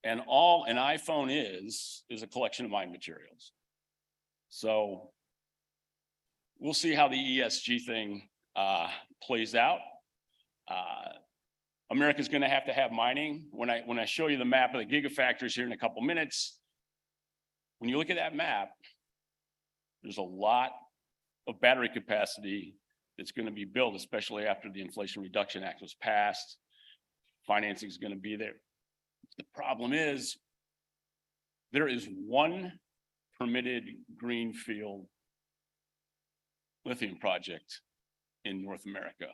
And all an iPhone is a collection of mine materials. So we'll see how the ESG thing plays out. America's going to have mining. When I show you the map of the gigafactories here in a couple minutes, when you look at that map, there's a lot of battery capacity that's going to be built, especially after the Inflation Reduction Act was passed. Financing is going to be there. The problem is there is one permitted greenfield lithium project in North America.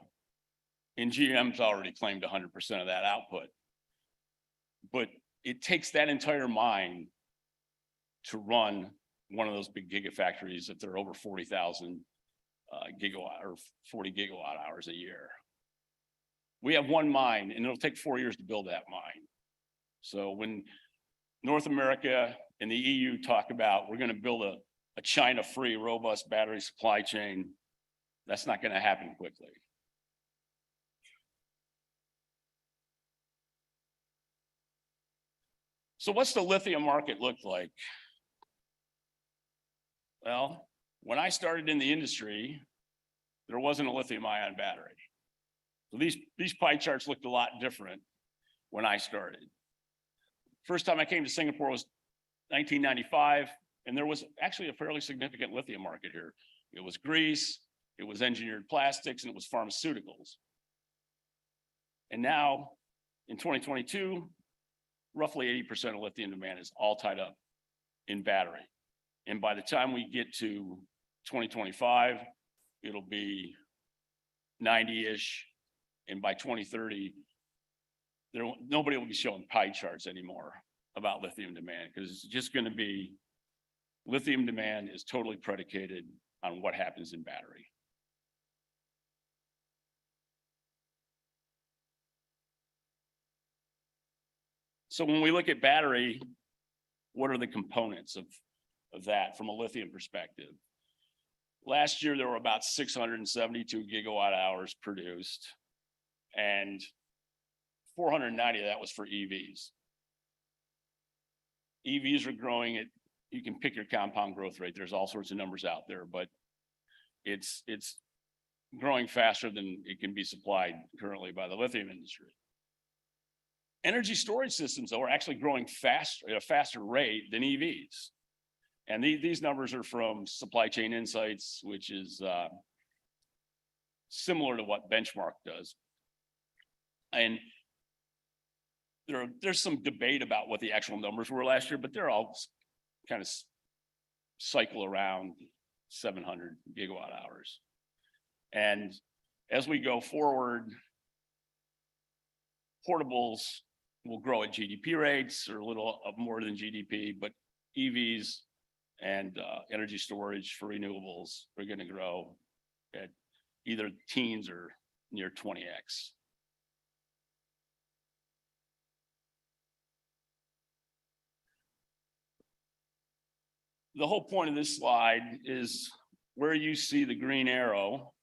And GM's already claimed 100% of that output. But it takes that entire mine to run one of those big gigafactories if they're over 40,000 gigawatt or 40 gigawatt hours a year. We have one mine and it'll take 4 years to build that mine. So when North America and the EU talk about we're going to build a China-free, robust battery supply chain, that's not going to happen quickly. So what's the lithium market look like? Well, when I started in the industry, there wasn't a lithium ion battery. So these pie charts looked a lot different when I started. First time I came to Singapore was 1995, and there was actually a fairly significant lithium market here. It was grease, it was engineered plastics, and it was pharmaceuticals. And now, in 2022, roughly 80% of lithium demand is all tied up in battery. And by the time we get to 2025, it'll be 90-ish. And by 2030, nobody will be showing pie charts anymore about lithium demand, because it's just going to be lithium demand is totally predicated on what happens in battery. So when we look at battery, what are the components of that from a lithium perspective? Last year, there were about 672 gigawatt hours produced, and 490 of that was for EVs. EVs are growing at, you can pick your compound growth rate. There's all sorts of numbers out there, but it's growing faster than it can be supplied currently by the lithium industry. Energy storage systems, though, are actually growing faster at a faster rate than EVs. And these numbers are from Supply Chain Insights, which is similar to what Benchmark does. And there's some debate about what the actual numbers were last year, but they're all kind of cycle around 700 gigawatt hours. And as we go forward, portables will grow at GDP rates or a little more than GDP, but EVs and energy storage for renewables are going to grow at either teens or near 20x. The whole point of this slide is where you see the green arrow.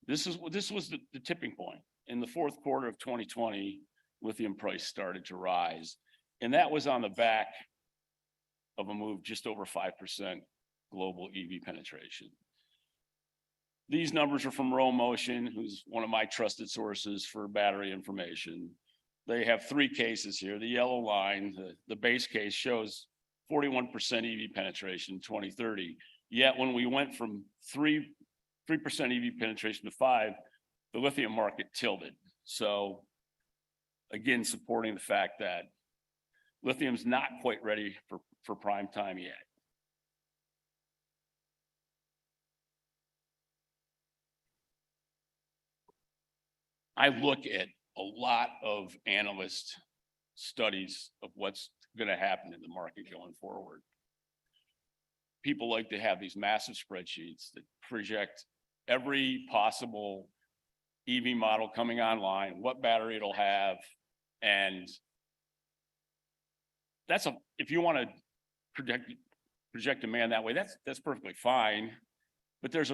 This was the tipping point. In the fourth quarter of 2020, lithium price started to rise. And that was on the back of a move just over 5% global EV penetration. These numbers are from Row Motion, who's one of my trusted sources for battery information. They have three cases here. The yellow line, the base case, shows 41% EV penetration in 2030. Yet when we went from 3% EV penetration to 5%, the lithium market tilted. So again, supporting the fact that lithium's not quite ready for prime time yet. I look at a lot of analyst studies of what's going to happen in the market going forward. People like to have these massive spreadsheets that project every possible EV model coming online, what battery it'll have, and if you want to project demand that way, that's perfectly fine. But there's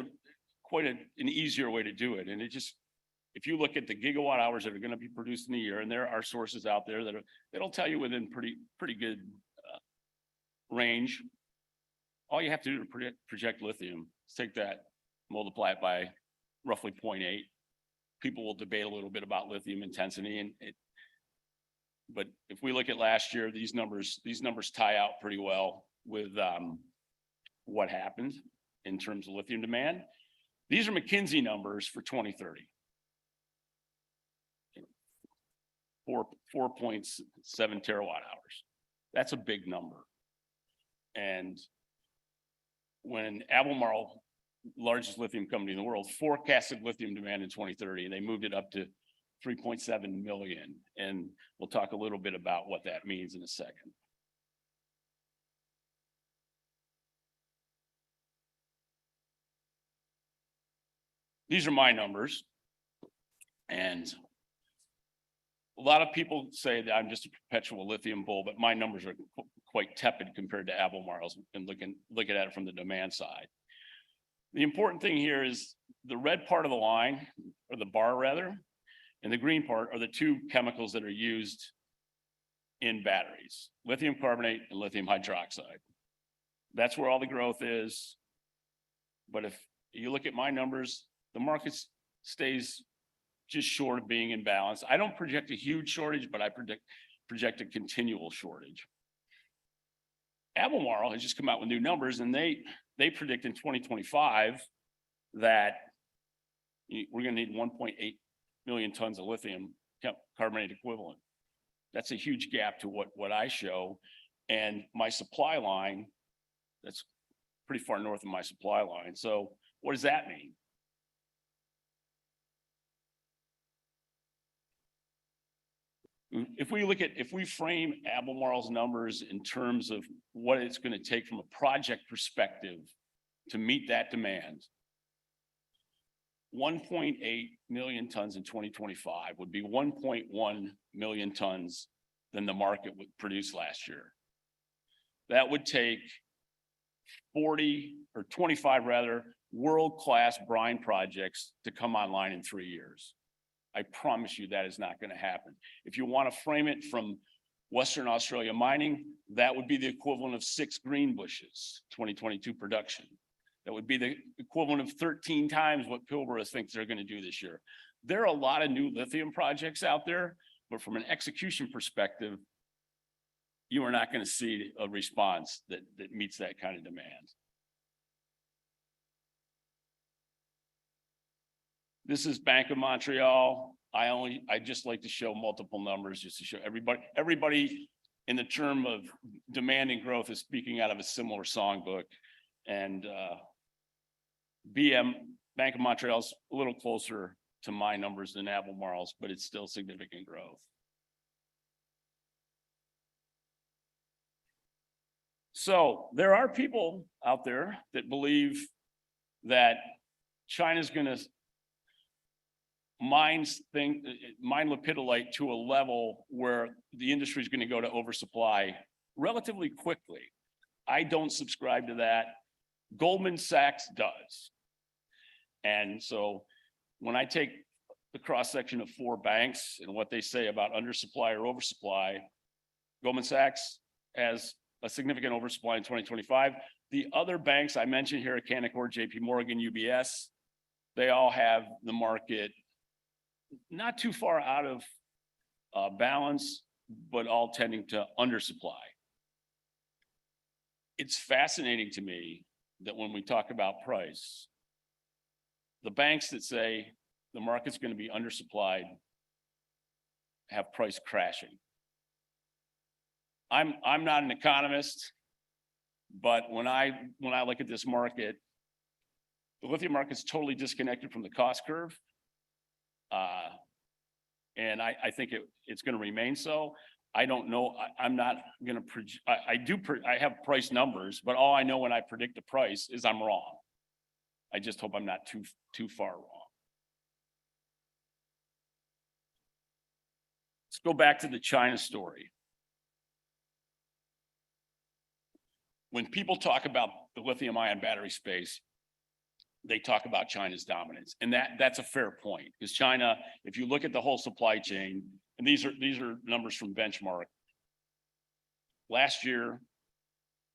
quite an easier way to do it, and if you look at the gigawatt hours that are going to be produced in a year, and there are sources out there that'll tell you within pretty good range. All you have to do to project lithium is take that, multiply it by roughly 0.8. People will debate a little bit about lithium intensity, but if we look at last year, these numbers tie out pretty well with what happened in terms of lithium demand. These are McKinsey numbers for 2030. 4.7 terawatt hours. That's a big number. And when Albemarle, largest lithium company in the world, forecasted lithium demand in 2030, they moved it up to 3.7 million. And we'll talk a little bit about what that means in a second. These are my numbers. And a lot of people say that I'm just a perpetual lithium bull, but my numbers are quite tepid compared to Albemarle's and looking at it from the demand side. The important thing here is the red part of the line, or the bar rather, and the green part are the two chemicals that are used in batteries, lithium carbonate and lithium hydroxide. That's where all the growth is. But if you look at my numbers, the market stays just short of being in balance. I don't project a huge shortage, but I project a continual shortage. Albemarle has just come out with new numbers, and they predict in 2025 that we're going to need 1.8 million tons of lithium carbonate equivalent. That's a huge gap to what I show. And my supply line, that's pretty far north of my supply line. So what does that mean? If we frame Albemarle's numbers in terms of what it's going to take from a project perspective to meet that demand, 1.8 million tons in 2025 would be 1.1 million tons than the market would produce last year. That would take 40 or 25 rather, world-class brine projects to come online in 3 years. I promise you that is not going to happen. If you want to frame it from Western Australia mining, that would be the equivalent of 6 Greenbushes 2022 production. That would be the equivalent of 13 times what Pilbara thinks they're going to do this year. There are a lot of new lithium projects out there, but from an execution perspective, you are not going to see a response that meets that kind of demand. This is Bank of Montreal. I just like to show multiple numbers just to show everybody in the term of demand and growth is speaking out of a similar songbook. And Bank of Montreal is a little closer to my numbers than Albemarle's, but it's still significant growth. So there are people out there that believe that China's going to mine lepidolite to a level where the industry is going to go to oversupply relatively quickly. I don't subscribe to that. Goldman Sachs does. And so when I take the cross-section of 4 banks and what they say about undersupply or oversupply, Goldman Sachs has a significant oversupply in 2025. The other banks I mentioned here, Canaccord, JP Morgan, UBS, they all have the market not too far out of balance, but all tending to undersupply. It's fascinating to me that when we talk about price, the banks that say the market's going to be undersupplied have price crashing. I'm not an economist, but when I look at this market, the lithium market's totally disconnected from the cost curve. And I think it's going to remain so. I don't know. I'm not going to I have price numbers, but all I know when I predict the price is I'm wrong. I just hope I'm not too far wrong. Let's go back to the China story. When people talk about the lithium ion battery space, they talk about China's dominance. And that's a fair point, because China, if you look at the whole supply chain, and these are numbers from Benchmark. Last year,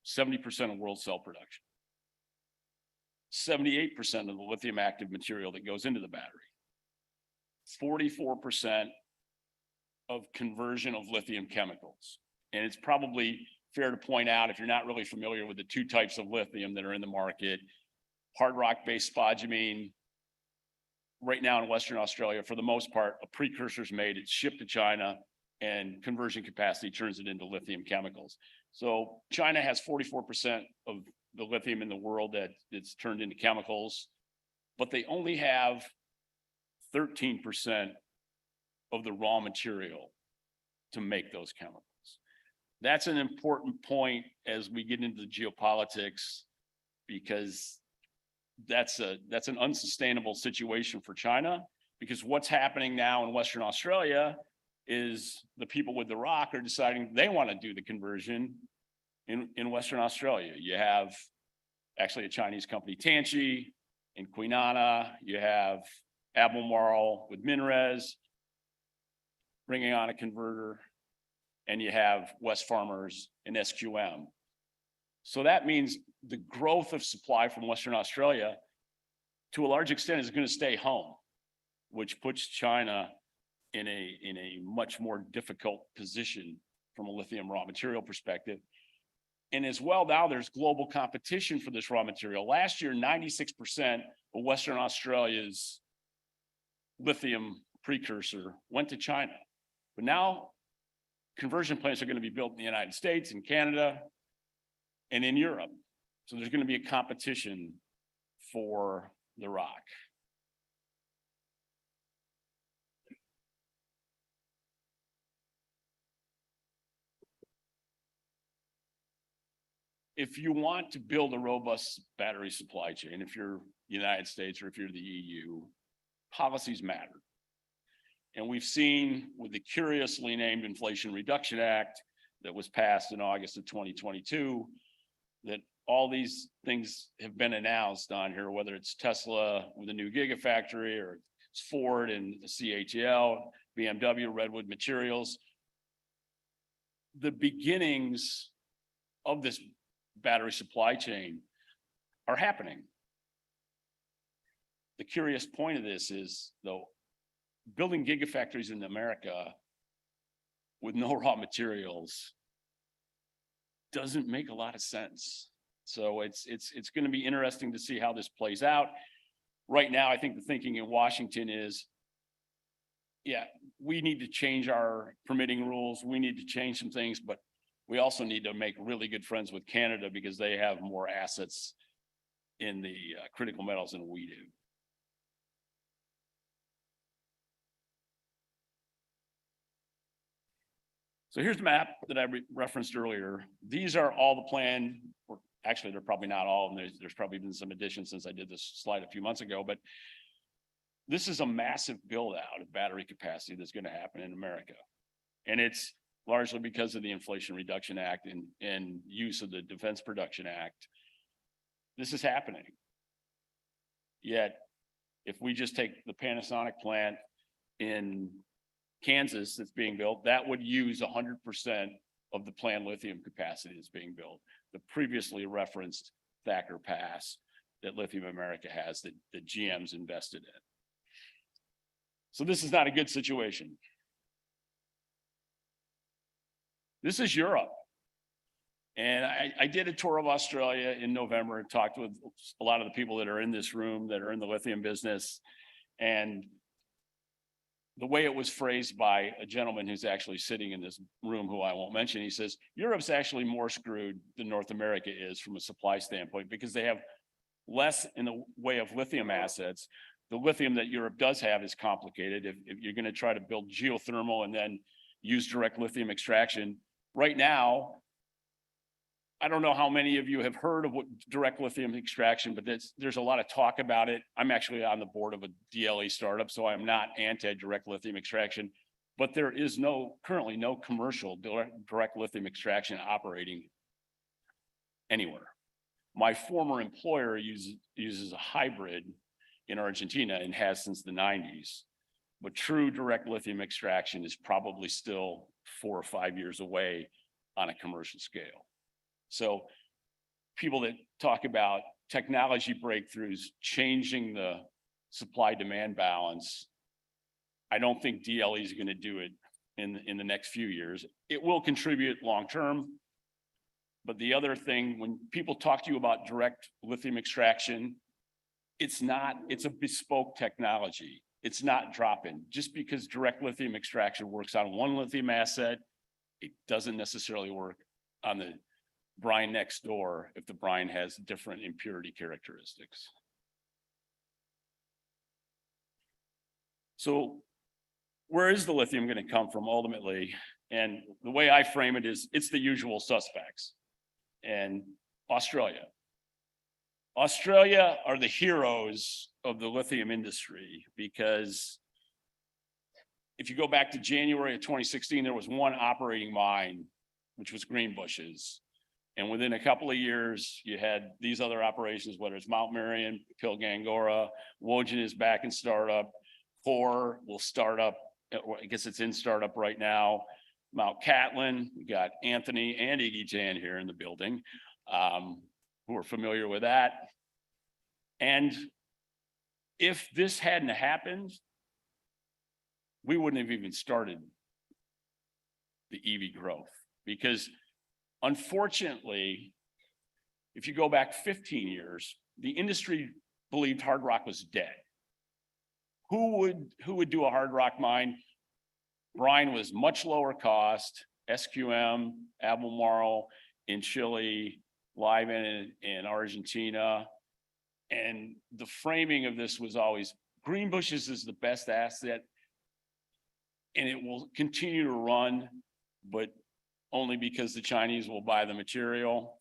70% of world cell production, 78% of the lithium active material that goes into the battery, 44% of conversion of lithium chemicals. And it's probably fair to point out, if you're not really familiar with the 2 types of lithium that are in the market, hard rock-based spodumene, right now in Western Australia, for the most part, a precursor is made, it's shipped to China, and conversion capacity turns it into lithium chemicals. So China has 44% of the lithium in the world that it's turned into chemicals, but they only have 13% of the raw material to make those chemicals. That's an important point as we get into the geopolitics, because that's an unsustainable situation for China, because what's happening now in Western Australia is the people with the rock are deciding they want to do the conversion in Western Australia. You have actually a Chinese company, Tianqi, in Kwinana. You have Albemarle with Minres bringing on a converter, and you have West Farmers and SQM. So that means the growth of supply from Western Australia, to a large extent, is going to stay home, which puts China in a much more difficult position from a lithium raw material perspective. And as well, now there's global competition for this raw material. Last year, 96% of Western Australia's lithium precursor went to China. But now conversion plants are going to be built in the United States, in Canada, and in Europe. So there's going to be a competition for the rock. If you want to build a robust battery supply chain, if you're the United States or if you're the EU, policies matter. And we've seen with the curiously named Inflation Reduction Act that was passed in August of 2022, that all these things have been announced on here, whether it's Tesla with a new Gigafactory or it's Ford and CATL, BMW, Redwood Materials. The beginnings of this battery supply chain are happening. The curious point of this is, though, building gigafactories in America with no raw materials doesn't make a lot of sense. So it's going to be interesting to see how this plays out. Right now, I think the thinking in Washington is, yeah, we need to change our permitting rules. We need to change some things, but we also need to make really good friends with Canada because they have more assets in the critical metals than we do. So here's the map that I referenced earlier. These are all the planned, or actually they're probably not all, and there's probably been some additions since I did this slide a few months ago, but this is a massive build out of battery capacity that's going to happen in America. And it's largely because of the Inflation Reduction Act and use of the Defense Production Act. This is happening. Yet, if we just take the Panasonic plant in Kansas that's being built, that would use 100% of the planned lithium capacity that's being built. The previously referenced Thacker Pass that Lithium America has that GM's invested in. So this is not a good situation. This is Europe. And I did a tour of Australia in November and talked with a lot of the people that are in this room that are in the lithium business. And the way it was phrased by a gentleman who's actually sitting in this room, who I won't mention, he says, Europe's actually more screwed than North America is from a supply standpoint because they have less in the way of lithium assets. The lithium that Europe does have is complicated. If you're going to try to build geothermal and then use direct lithium extraction, right now, I don't know how many of you have heard of what direct lithium extraction, but there's a lot of talk about it. I'm actually on the board of a DLE startup, so I'm not anti-direct lithium extraction, but there is currently no commercial direct lithium extraction operating anywhere. My former employer uses a hybrid in Argentina and has since the 90s, but true direct lithium extraction is probably still 4 or 5 years away on a commercial scale. So people that talk about technology breakthroughs changing the supply-demand balance, I don't think DLE is going to do it in the next few years. It will contribute long-term, but the other thing, when people talk to you about direct lithium extraction, it's a bespoke technology. It's not drop-in. Just because direct lithium extraction works on one lithium asset, it doesn't necessarily work on the brine next door if the brine has different impurity characteristics. So where is the lithium going to come from ultimately? And the way I frame it is it's the usual suspects. And Australia are the heroes of the lithium industry, because if you go back to January of 2016, there was one operating mine, which was Greenbushes. And within a couple of years, you had these other operations, whether it's Mount Marion, Pilgangoora, Wodgina is back in startup, Core will start up, I guess it's in startup right now. Mount Catlin, we got Anthony and Iggy Jan here in the building, who are familiar with that. And if this hadn't happened, we wouldn't have even started the EV growth, because unfortunately, if you go back 15 years, the industry believed hard rock was dead. Who would do a hard rock mine? Brine was much lower cost, SQM, Albemarle in Chile, Livent in Argentina. And the framing of this was always Greenbushes is the best asset and it will continue to run, but only because the Chinese will buy the material.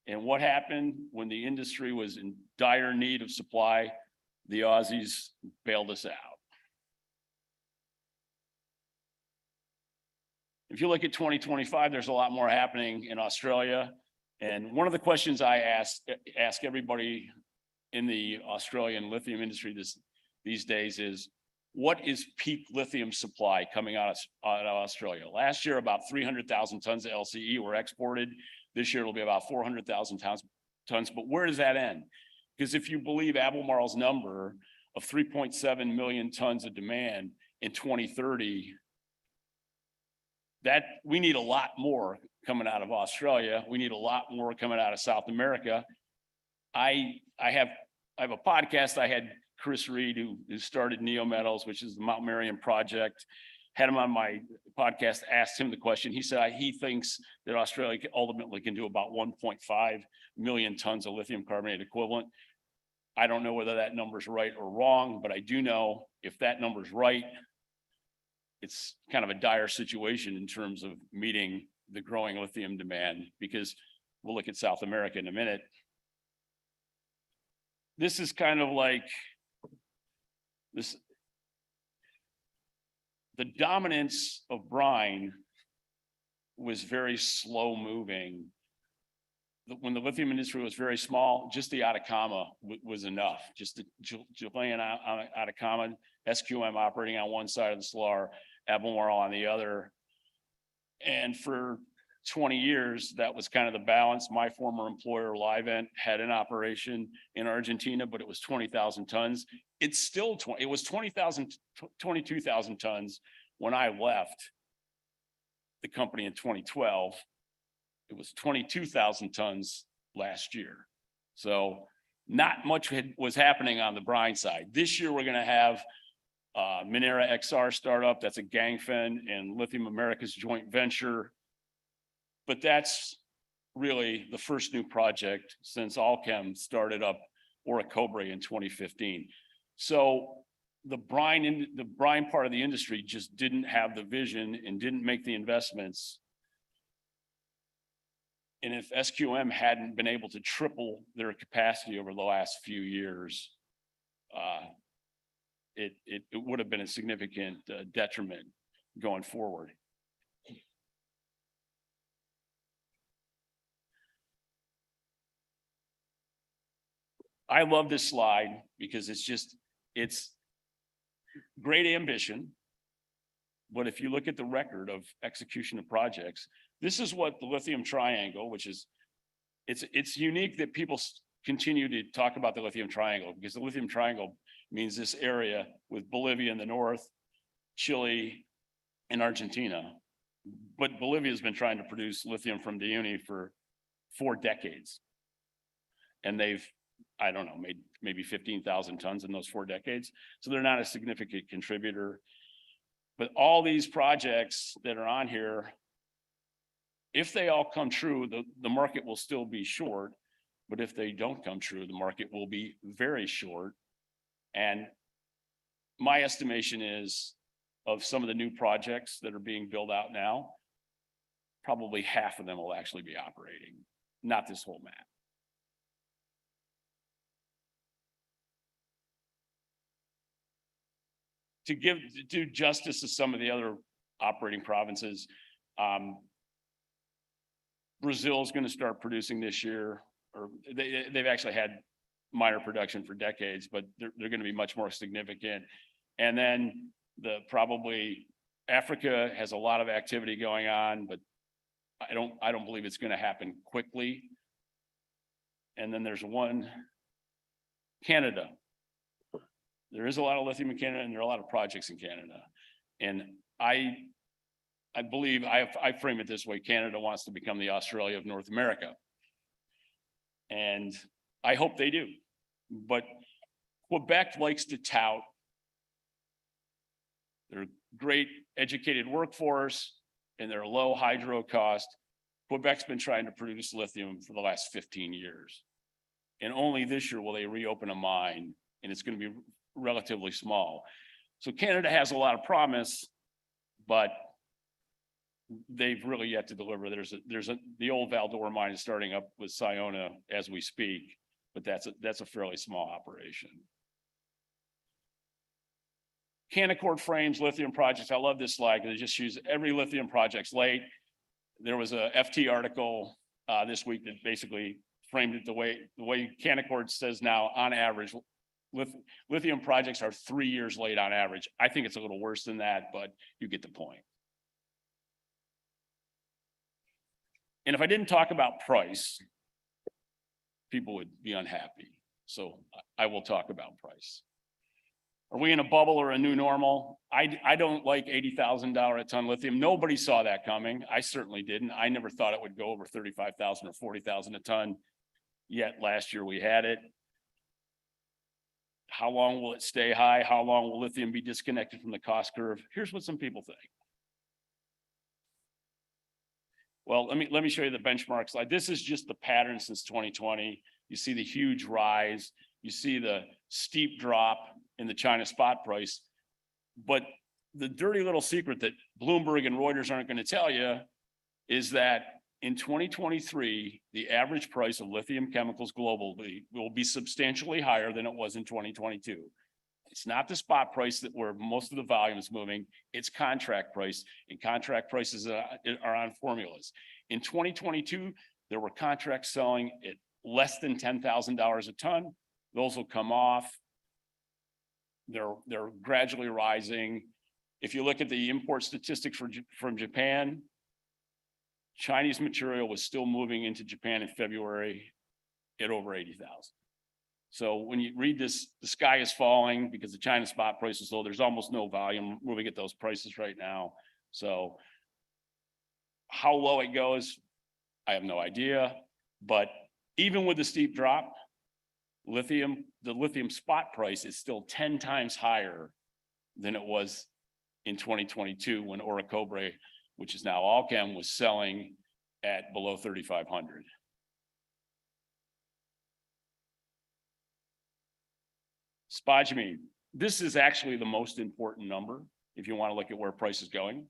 And what happened when the industry was in dire need of supply? The Aussies bailed us out. If you look at 2025, there's a lot more happening in Australia. And one of the questions I ask everybody in the Australian lithium industry these days is, what is peak lithium supply coming out of Australia? Last year, about 300,000 tons of LCE were exported. This year, it'll be about 400,000 tons. But where does that end? Because if you believe Albemarle's number of 3.7 million tons of demand in 2030, that we need a lot more coming out of Australia. We need a lot more coming out of South America. I have a podcast. I had Chris Reed, who started Neo Metals, which is the Mount Marion project, had him on my podcast, asked him the question. He said he thinks that Australia ultimately can do about 1.5 million tons of lithium carbonate equivalent. I don't know whether that number's right or wrong, but I do know if that number's right, it's kind of a dire situation in terms of meeting the growing lithium demand, because we'll look at South America in a minute. This is kind of like this. The dominance of brine was very slow moving. When the lithium industry was very small, just the Atacama was enough. Just the Chilean Atacama, SQM operating on one side of the Salar, Albemarle on the other. And for 20 years, that was kind of the balance. My former employer, Livent, had an operation in Argentina, but it was 20,000 tons. It's still it was 22,000 tons when I left the company in 2012. It was 22,000 tons last year. So not much was happening on the brine side. This year, we're going to have Minera XR startup. That's a Ganfeng and Lithium Americas joint venture. But that's really the first new project since Allchem started up Orocobre in 2015. So the brine part of the industry just didn't have the vision and didn't make the investments. And if SQM hadn't been able to triple their capacity over the last few years, it would have been a significant detriment going forward. I love this slide because it's great ambition. But if you look at the record of execution of projects, this is what the lithium triangle, which is, it's unique that people continue to talk about the lithium triangle, because the lithium triangle means this area with Bolivia in the north, Chile, and Argentina. But Bolivia has been trying to produce lithium from the Uni for 4 decades. And they've, I don't know, made maybe 15,000 tons in those 4 decades. So they're not a significant contributor. But all these projects that are on here, if they all come true, the market will still be short. But if they don't come true, the market will be very short. And my estimation is, of some of the new projects that are being built out now, probably half of them will actually be operating, not this whole map. To do justice to some of the other operating provinces, Brazil is going to start producing this year, or they've actually had minor production for decades, but they're going to be much more significant. And then probably Africa has a lot of activity going on, but I don't believe it's going to happen quickly. And then there's Canada. There is a lot of lithium in Canada, and there are a lot of projects in Canada. And I believe, I frame it this way: Canada wants to become the Australia of North America. And I hope they do. But Quebec likes to tout their great educated workforce and their low hydro cost. Quebec's been trying to produce lithium for the last 15 years. And only this year will they reopen a mine, and it's going to be relatively small. So Canada has a lot of promise, but they've really yet to deliver. The old Val-d'Or mine is starting up with Sayona as we speak, but that's a fairly small operation. Canaccord frames lithium projects. I love this slide because it just shows every lithium project's late. There was a FT article this week that basically framed it the way Canaccord says now, on average, lithium projects are 3 years late on average. I think it's a little worse than that, but you get the point. And if I didn't talk about price, people would be unhappy. So I will talk about price. Are we in a bubble or a new normal? I don't like $80,000 a ton lithium. Nobody saw that coming. I certainly didn't. I never thought it would go over 35,000 or 40,000 a ton. Yet last year we had it. How long will it stay high? How long will lithium be disconnected from the cost curve? Here's what some people think. Well, let me show you the benchmark slide. This is just the pattern since 2020. You see the huge rise. You see the steep drop in the China spot price. But the dirty little secret that Bloomberg and Reuters aren't going to tell you is that in 2023, the average price of lithium chemicals globally will be substantially higher than it was in 2022. It's not the spot price that where most of the volume is moving, it's contract price, and contract prices are on formulas. In 2022, there were contracts selling at less than $10,000 a ton. Those will come off. They're gradually rising. If you look at the import statistics from Japan, Chinese material was still moving into Japan in February at over 80,000. So when you read this, the sky is falling because the China spot price is low. There's almost no volume moving at those prices right now. So how low it goes, I have no idea. But even with the steep drop, the lithium spot price is still 10 times higher than it was in 2022 when Orocobre, which is now Allchem, was selling at below 3,500. Spodumene. This is actually the most important number if you want to look at where price is going,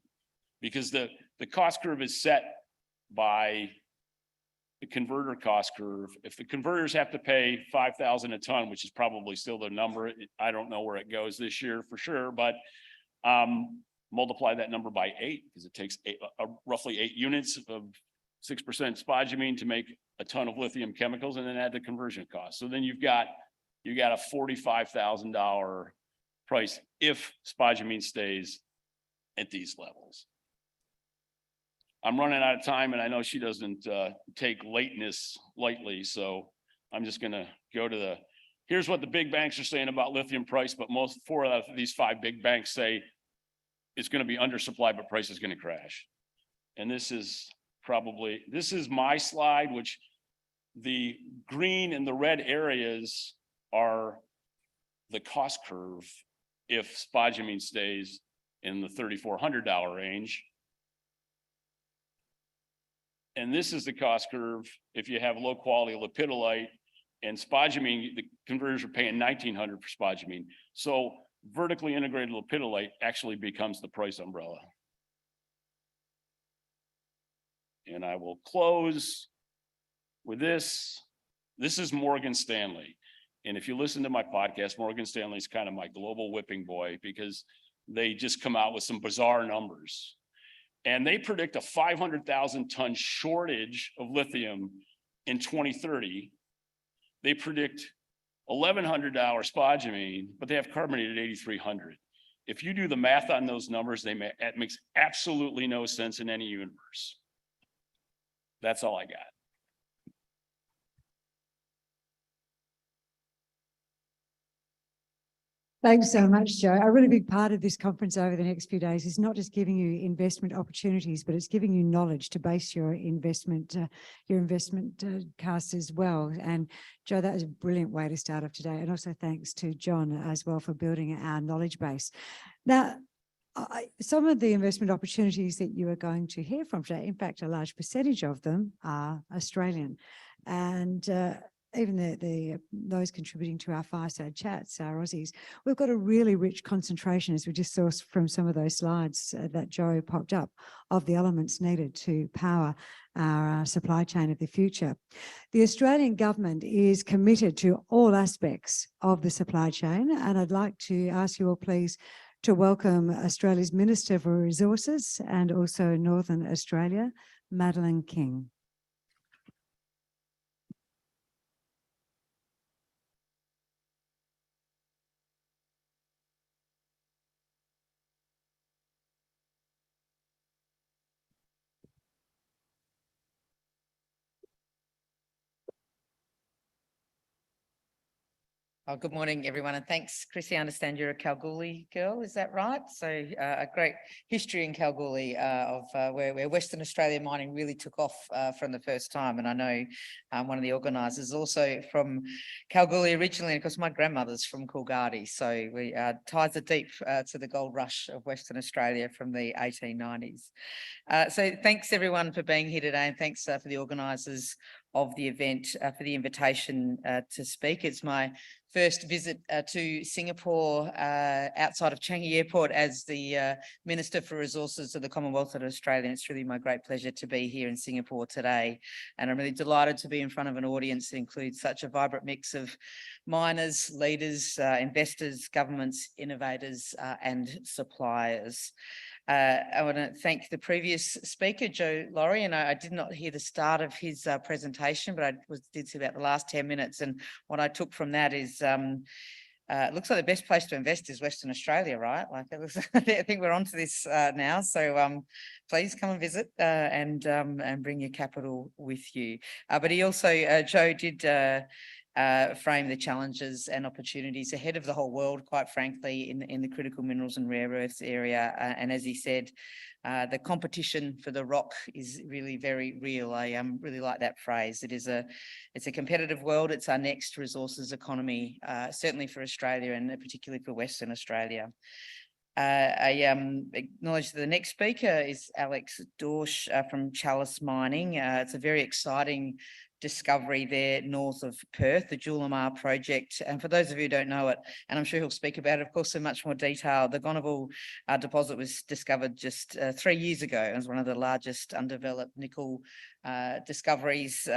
because the cost curve is set by the converter cost curve. If the converters have to pay $5,000 a ton, which is probably still the number, I don't know where it goes this year for sure, but multiply that number by 8 because it takes roughly 8 units of 6% spodumene to make a ton of lithium chemicals, and then add the conversion cost. So then you've got a $45,000 price if spodumene stays at these levels. I'm running out of time, and I know she doesn't take lateness lightly, so I'm just going to go to here's what the big banks are saying about lithium price, but four of these 5 big banks say it's going to be undersupplied, but price is going to crash. And this is my slide, which the green and the red areas are the cost curve if spodumene stays in the $3,400 range. And this is the cost curve if you have low quality lepidolite and spodumene. The converters are paying $1,900 for spodumene. So vertically integrated lepidolite actually becomes the price umbrella. And I will close with this. This is Morgan Stanley. And if you listen to my podcast, Morgan Stanley is kind of my global whipping boy because they just come out with some bizarre numbers. And they predict a 500,000 ton shortage of lithium in 2030. They predict $1,100 spodumene, but they have carbonate at 8,300. If you do the math on those numbers, it makes absolutely no sense in any universe. That's all I got. Thanks so much, Joe. A really big part of this conference over the next few days is not just giving you investment opportunities, but it's giving you knowledge to base your investment cast as well. And Joe, that is a brilliant way to start off today. And also thanks to John as well for building our knowledge base. Now, some of the investment opportunities that you are going to hear from today, in fact, a large percentage of them are Australian. And even those contributing to our fireside chats, our Aussies, we've got a really rich concentration, as we just saw from some of those slides that Joe popped up, of the elements needed to power our supply chain of the future. The Australian government is committed to all aspects of the supply chain, and I'd like to ask you all, please, to welcome Australia's Minister for Resources and also Northern Australia, Madeleine King. Oh, good morning, everyone, and thanks, Chrissy. I understand you're a Kalgoorlie girl, is that right? So a great history in Kalgoorlie of where Western Australia mining really took off from the first time. And I know one of the organisers also from Kalgoorlie originally, and of course my grandmother's from Coolgardie. So we ties are deep to the gold rush of Western Australia from the 1890s. So thanks everyone for being here today, and thanks for the organisers of the event for the invitation to speak. It's my first visit to Singapore outside of Changi Airport as the Minister for Resources of the Commonwealth of Australia. And it's really my great pleasure to be here in Singapore today. And I'm really delighted to be in front of an audience that includes such a vibrant mix of miners, leaders, investors, governments, innovators, and suppliers. I want to thank the previous speaker, Joe Lowry, and I did not hear the start of his presentation, but I did see about the last 10 minutes. And what I took from that is it looks like the best place to invest is Western Australia, right? Like it looks, I think we're onto this now. So please come and visit and bring your capital with you. But he also, Joe did frame the challenges and opportunities ahead of the whole world, quite frankly, in the critical minerals and rare earths area. And as he said, the competition for the rock is really very real. I really like that phrase. It's a competitive world. It's our next resources economy, certainly for Australia and particularly for Western Australia. I acknowledge the next speaker is Alex Dorsch from Chalice Mining. It's a very exciting discovery there north of Perth, the Julimar project. And for those of you who don't know it, and I'm sure he'll speak about it, of course, in much more detail, the Gonaville deposit was discovered just 3 years ago. It was one of the largest undeveloped nickel discoveries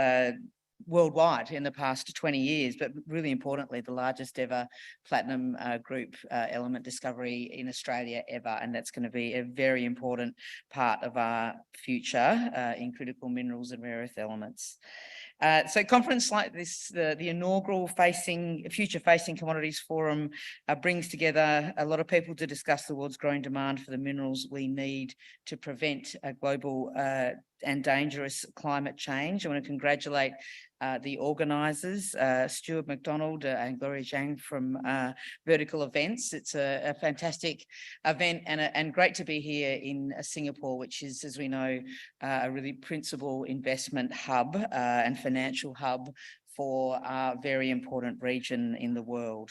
worldwide in the past 20 years, but really importantly, the largest ever platinum group element discovery in Australia ever. And that's going to be a very important part of our future in critical minerals and rare earth elements. So a conference like this, the inaugural Future Facing Commodities Forum brings together a lot of people to discuss the world's growing demand for the minerals we need to prevent a global and dangerous climate change. I want to congratulate the organisers, Stewart, McDonald and Gloria Zhang from Vertical Events. It's a fantastic event and great to be here in Singapore, which is, as we know, a really principal investment hub and financial hub for a very important region in the world.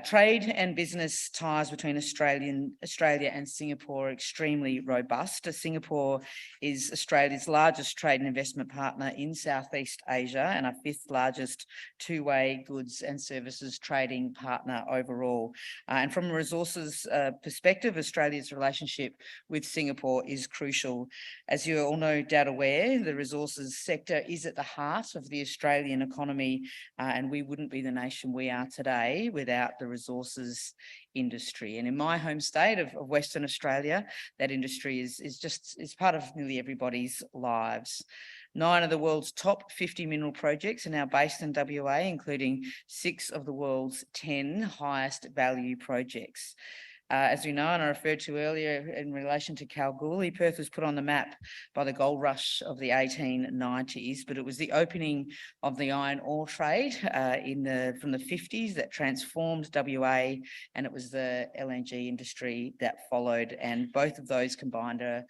Trade and business ties between Australia and Singapore are extremely robust. Singapore is Australia's largest trade and investment partner in Southeast Asia and our 5th largest two-way goods and services trading partner overall. And from a resources perspective, Australia's relationship with Singapore is crucial. As you are all no doubt aware, the resources sector is at the heart of the Australian economy, and we wouldn't be the nation we are today without the resources industry. And in my home state of Western Australia, that industry is part of nearly everybody's lives. 9 of the world's top 50 mineral projects are now based in WA, including 6 of the world's 10 highest value projects. As we know, and I referred to earlier in relation to Kalgoorlie, Perth was put on the map by the gold rush of the 1890s, but it was the opening of the iron ore trade from the 50s that transformed WA, and it was the LNG industry that followed, and both of those combined are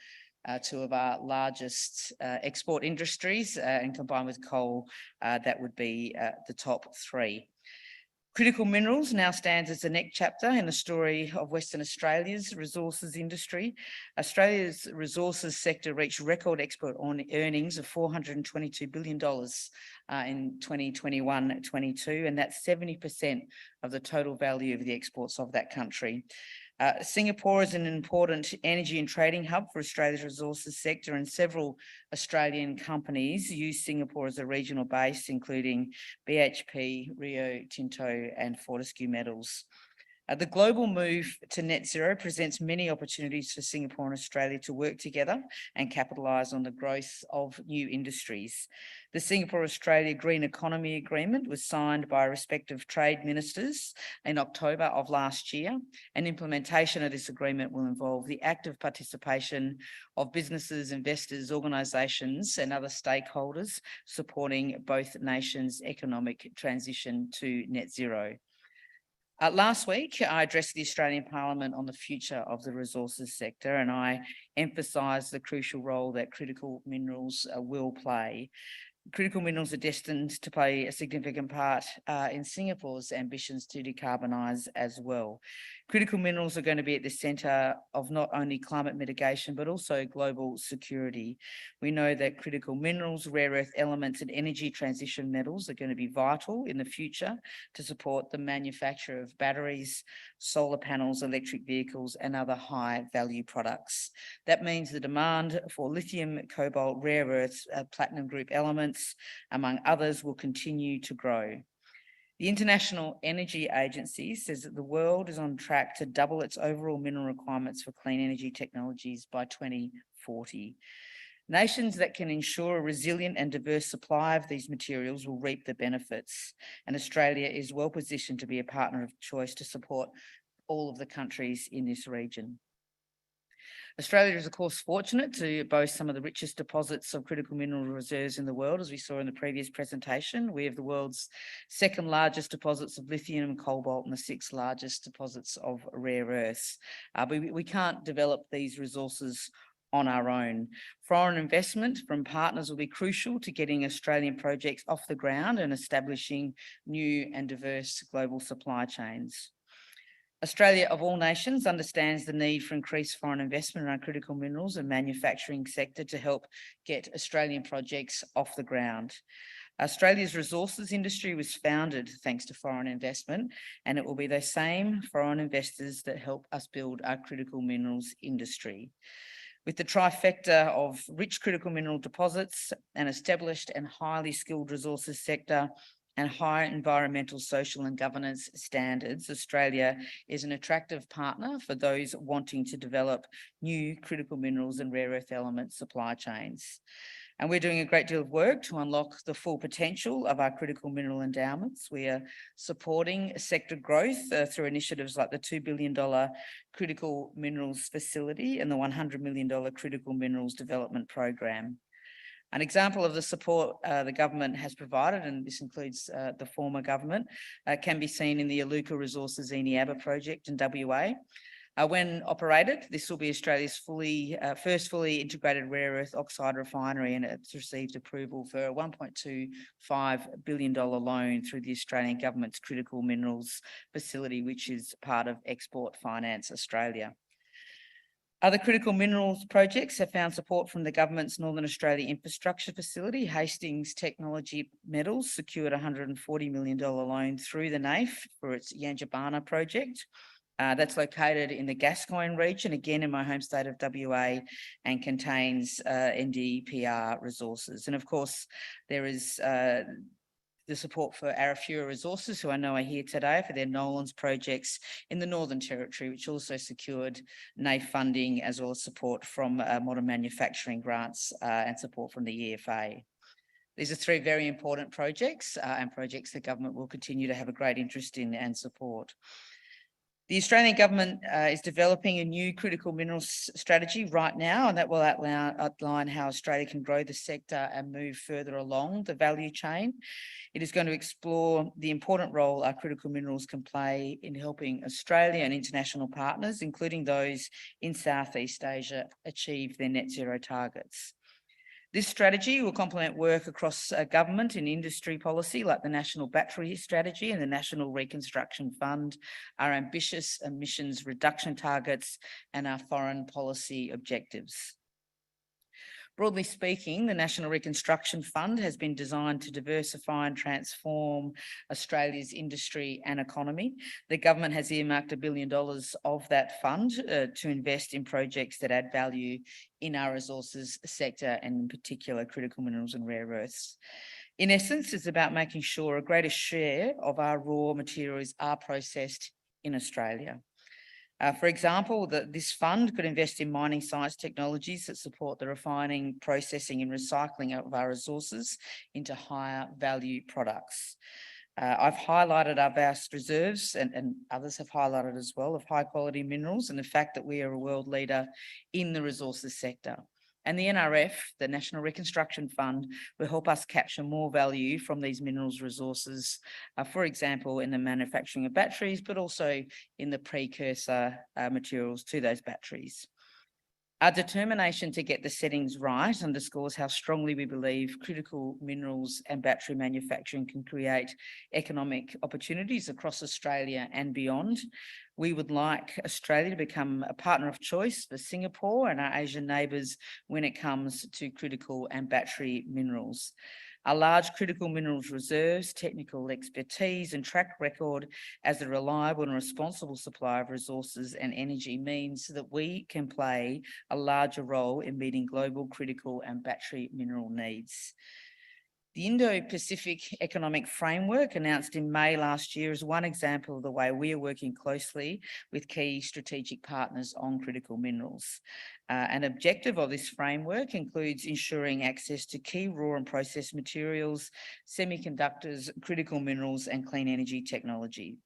2 of our largest export industries, and combined with coal, that would be the top 3. Critical minerals now stands as the next chapter in the story of Western Australia's resources industry. Australia's resources sector reached record export earnings of $422 billion in 2021-22, and that's 70% of the total value of the exports of that country. Singapore is an important energy and trading hub for Australia's resources sector, and several Australian companies use Singapore as a regional base, including BHP, Rio Tinto and Fortescue Metals. The global move to net zero presents many opportunities for Singapore and Australia to work together and capitalise on the growth of new industries. The Singapore-Australia Green Economy Agreement was signed by respective trade ministers in October of last year, and implementation of this agreement will involve the active participation of businesses, investors, organisations and other stakeholders supporting both nations' economic transition to net zero. Last week, I addressed the Australian Parliament on the future of the resources sector, and I emphasised the crucial role that critical minerals will play. Critical minerals are destined to play a significant part in Singapore's ambitions to decarbonise as well. Critical minerals are going to be at the centre of not only climate mitigation, but also global security. We know that critical minerals, rare earth elements and energy transition metals are going to be vital in the future to support the manufacture of batteries, solar panels, electric vehicles and other high value products. That means the demand for lithium, cobalt, rare earths, platinum group elements, among others, will continue to grow. The International Energy Agency says that the world is on track to double its overall mineral requirements for clean energy technologies by 2040. Nations that can ensure a resilient and diverse supply of these materials will reap the benefits, and Australia is well positioned to be a partner of choice to support all of the countries in this region. Australia is, of course, fortunate to boast some of the richest deposits of critical mineral reserves in the world, as we saw in the previous presentation. We have the world's second largest deposits of lithium and cobalt and the sixth largest deposits of rare earths. But we can't develop these resources on our own. Foreign investment from partners will be crucial to getting Australian projects off the ground and establishing new and diverse global supply chains. Australia, of all nations, understands the need for increased foreign investment in our critical minerals and manufacturing sector to help get Australian projects off the ground. Australia's resources industry was founded thanks to foreign investment, and it will be those same foreign investors that help us build our critical minerals industry. With the trifecta of rich critical mineral deposits, an established and highly skilled resources sector, and high environmental, social and governance standards, Australia is an attractive partner for those wanting to develop new critical minerals and rare earth element supply chains. And we're doing a great deal of work to unlock the full potential of our critical mineral endowments. We are supporting sector growth through initiatives like the $2 billion Critical Minerals Facility and the $100 million Critical Minerals Development Program. An example of the support the government has provided, and this includes the former government, can be seen in the Iluka Resources Eneabba project in WA. When operated, this will be Australia's first fully integrated rare earth oxide refinery, and it's received approval for a $1.25 billion loan through the Australian government's Critical Minerals Facility, which is part of Export Finance Australia. Other critical minerals projects have found support from the government's Northern Australia Infrastructure Facility. Hastings Technology Metals secured a $140 million loan through the NAIF for its Yanjabana project. That's located in the Gascoyne region, again in my home state of WA, and contains NdPr resources. And of course, there is the support for Arafura Resources, who I know are here today, for their Nolans projects in the Northern Territory, which also secured NAIF funding as well as support from modern manufacturing grants and support from the EFA. These are three very important projects and projects the government will continue to have a great interest in and support. The Australian government is developing a new critical minerals strategy right now, and that will outline how Australia can grow the sector and move further along the value chain. It is going to explore the important role our critical minerals can play in helping Australia and international partners, including those in Southeast Asia, achieve their net zero targets. This strategy will complement work across government and industry policy like the National Battery Strategy and the National Reconstruction Fund, our ambitious emissions reduction targets and our foreign policy objectives. Broadly speaking, the National Reconstruction Fund has been designed to diversify and transform Australia's industry and economy. The government has earmarked $1 billion of that fund to invest in projects that add value in our resources sector, and in particular critical minerals and rare earths. In essence, it's about making sure a greater share of our raw materials are processed in Australia. For example, this fund could invest in mining science technologies that support the refining, processing and recycling of our resources into higher value products. I've highlighted our vast reserves and others have highlighted as well of high quality minerals and the fact that we are a world leader in the resources sector. And the NRF, the National Reconstruction Fund, will help us capture more value from these minerals resources, for example, in the manufacturing of batteries, but also in the precursor materials to those batteries. Our determination to get the settings right underscores how strongly we believe critical minerals and battery manufacturing can create economic opportunities across Australia and beyond. We would like Australia to become a partner of choice for Singapore and our Asian neighbours when it comes to critical and battery minerals. Our large critical minerals reserves, technical expertise and track record as a reliable and responsible supplier of resources and energy means that we can play a larger role in meeting global critical and battery mineral needs. The Indo-Pacific Economic Framework announced in May last year is one example of the way we are working closely with key strategic partners on critical minerals. An objective of this framework includes ensuring access to key raw and processed materials, semiconductors, critical minerals and clean energy technology.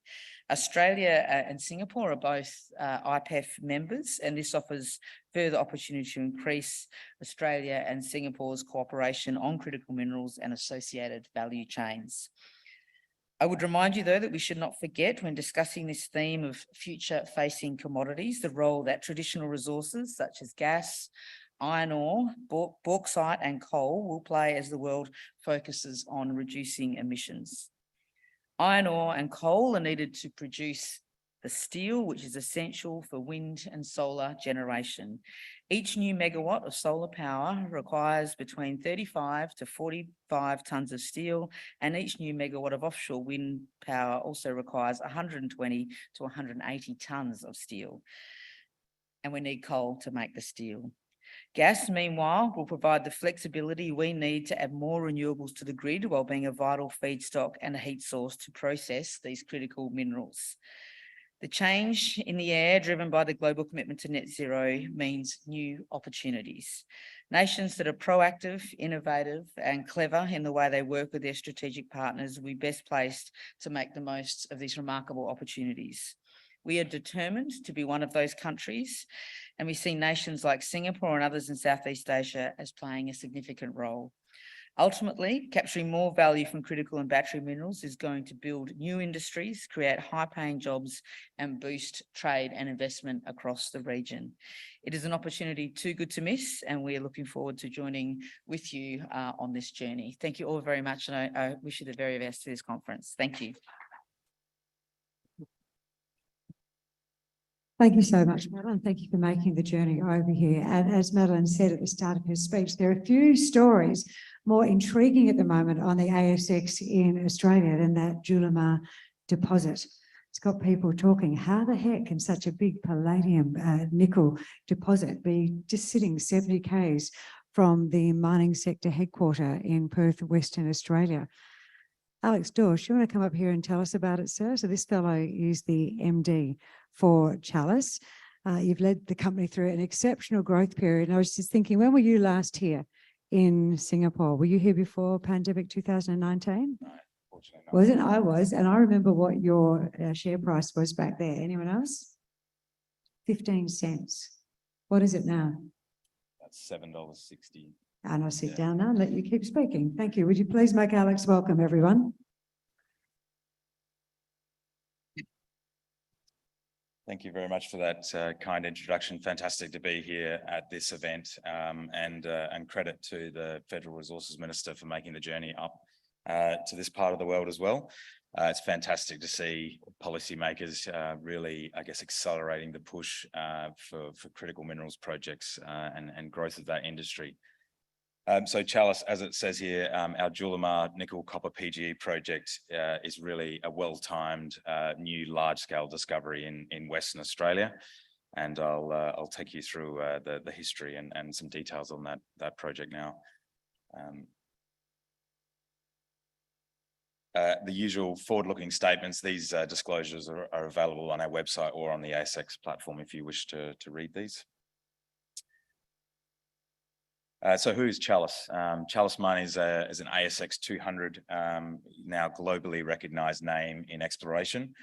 Australia and Singapore are both IPEF members, and this offers further opportunity to increase Australia and Singapore's cooperation on critical minerals and associated value chains. I would remind you, though, that we should not forget when discussing this theme of future-facing commodities, the role that traditional resources such as gas, iron ore, bauxite and coal will play as the world focuses on reducing emissions. Iron ore and coal are needed to produce the steel, which is essential for wind and solar generation. Each new megawatt of solar power requires between 35 to 45 tonnes of steel, and each new megawatt of offshore wind power also requires 120 to 180 tonnes of steel. And we need coal to make the steel. Gas, meanwhile, will provide the flexibility we need to add more renewables to the grid while being a vital feedstock and a heat source to process these critical minerals. The change in the air driven by the global commitment to net zero means new opportunities. Nations that are proactive, innovative and clever in the way they work with their strategic partners will be best placed to make the most of these remarkable opportunities. We are determined to be one of those countries, and we see nations like Singapore and others in Southeast Asia as playing a significant role. Ultimately, capturing more value from critical and battery minerals is going to build new industries, create high-paying jobs, and boost trade and investment across the region. It is an opportunity too good to miss, and we are looking forward to joining with you on this journey. Thank you all very much, and I wish you the very best for this conference. Thank you. Thank you so much, Madeleine. Thank you for making the journey over here. And as Madeleine said at the start of her speech, there are few stories more intriguing at the moment on the ASX in Australia than that Julimar deposit. It's got people talking, how the heck can such a big palladium nickel deposit be just sitting 70 k's from the mining sector headquarter in Perth, Western Australia? Alex Dorsch, you want to come up here and tell us about it, sir? So this fellow is the MD for Chalice. You've led the company through an exceptional growth period. And I was just thinking, when were you last here in Singapore? Were you here before pandemic 2019? No, unfortunately not. Wasn't? I was. And I remember what your share price was back there. Anyone else? 15 cents. What is it now? That's $7.60. And I'll sit down now and let you keep speaking. Thank you. Would you please make Alex welcome, everyone? Thank you very much for that kind introduction. Fantastic to be here at this event, and credit to the Federal Resources Minister for making the journey up to this part of the world as well. It's fantastic to see policymakers really, I guess, accelerating the push for critical minerals projects and growth of that industry. So Chalice, as it says here, our Julimar nickel copper PGE project is really a well-timed new large-scale discovery in Western Australia, and I'll take you through the history and some details on that, project now. The usual forward-looking statements, these disclosures are available on our website or on the ASX platform if you wish to read these. So who is Chalice? Chalice Mining is an ASX 200, now globally recognised name in exploration.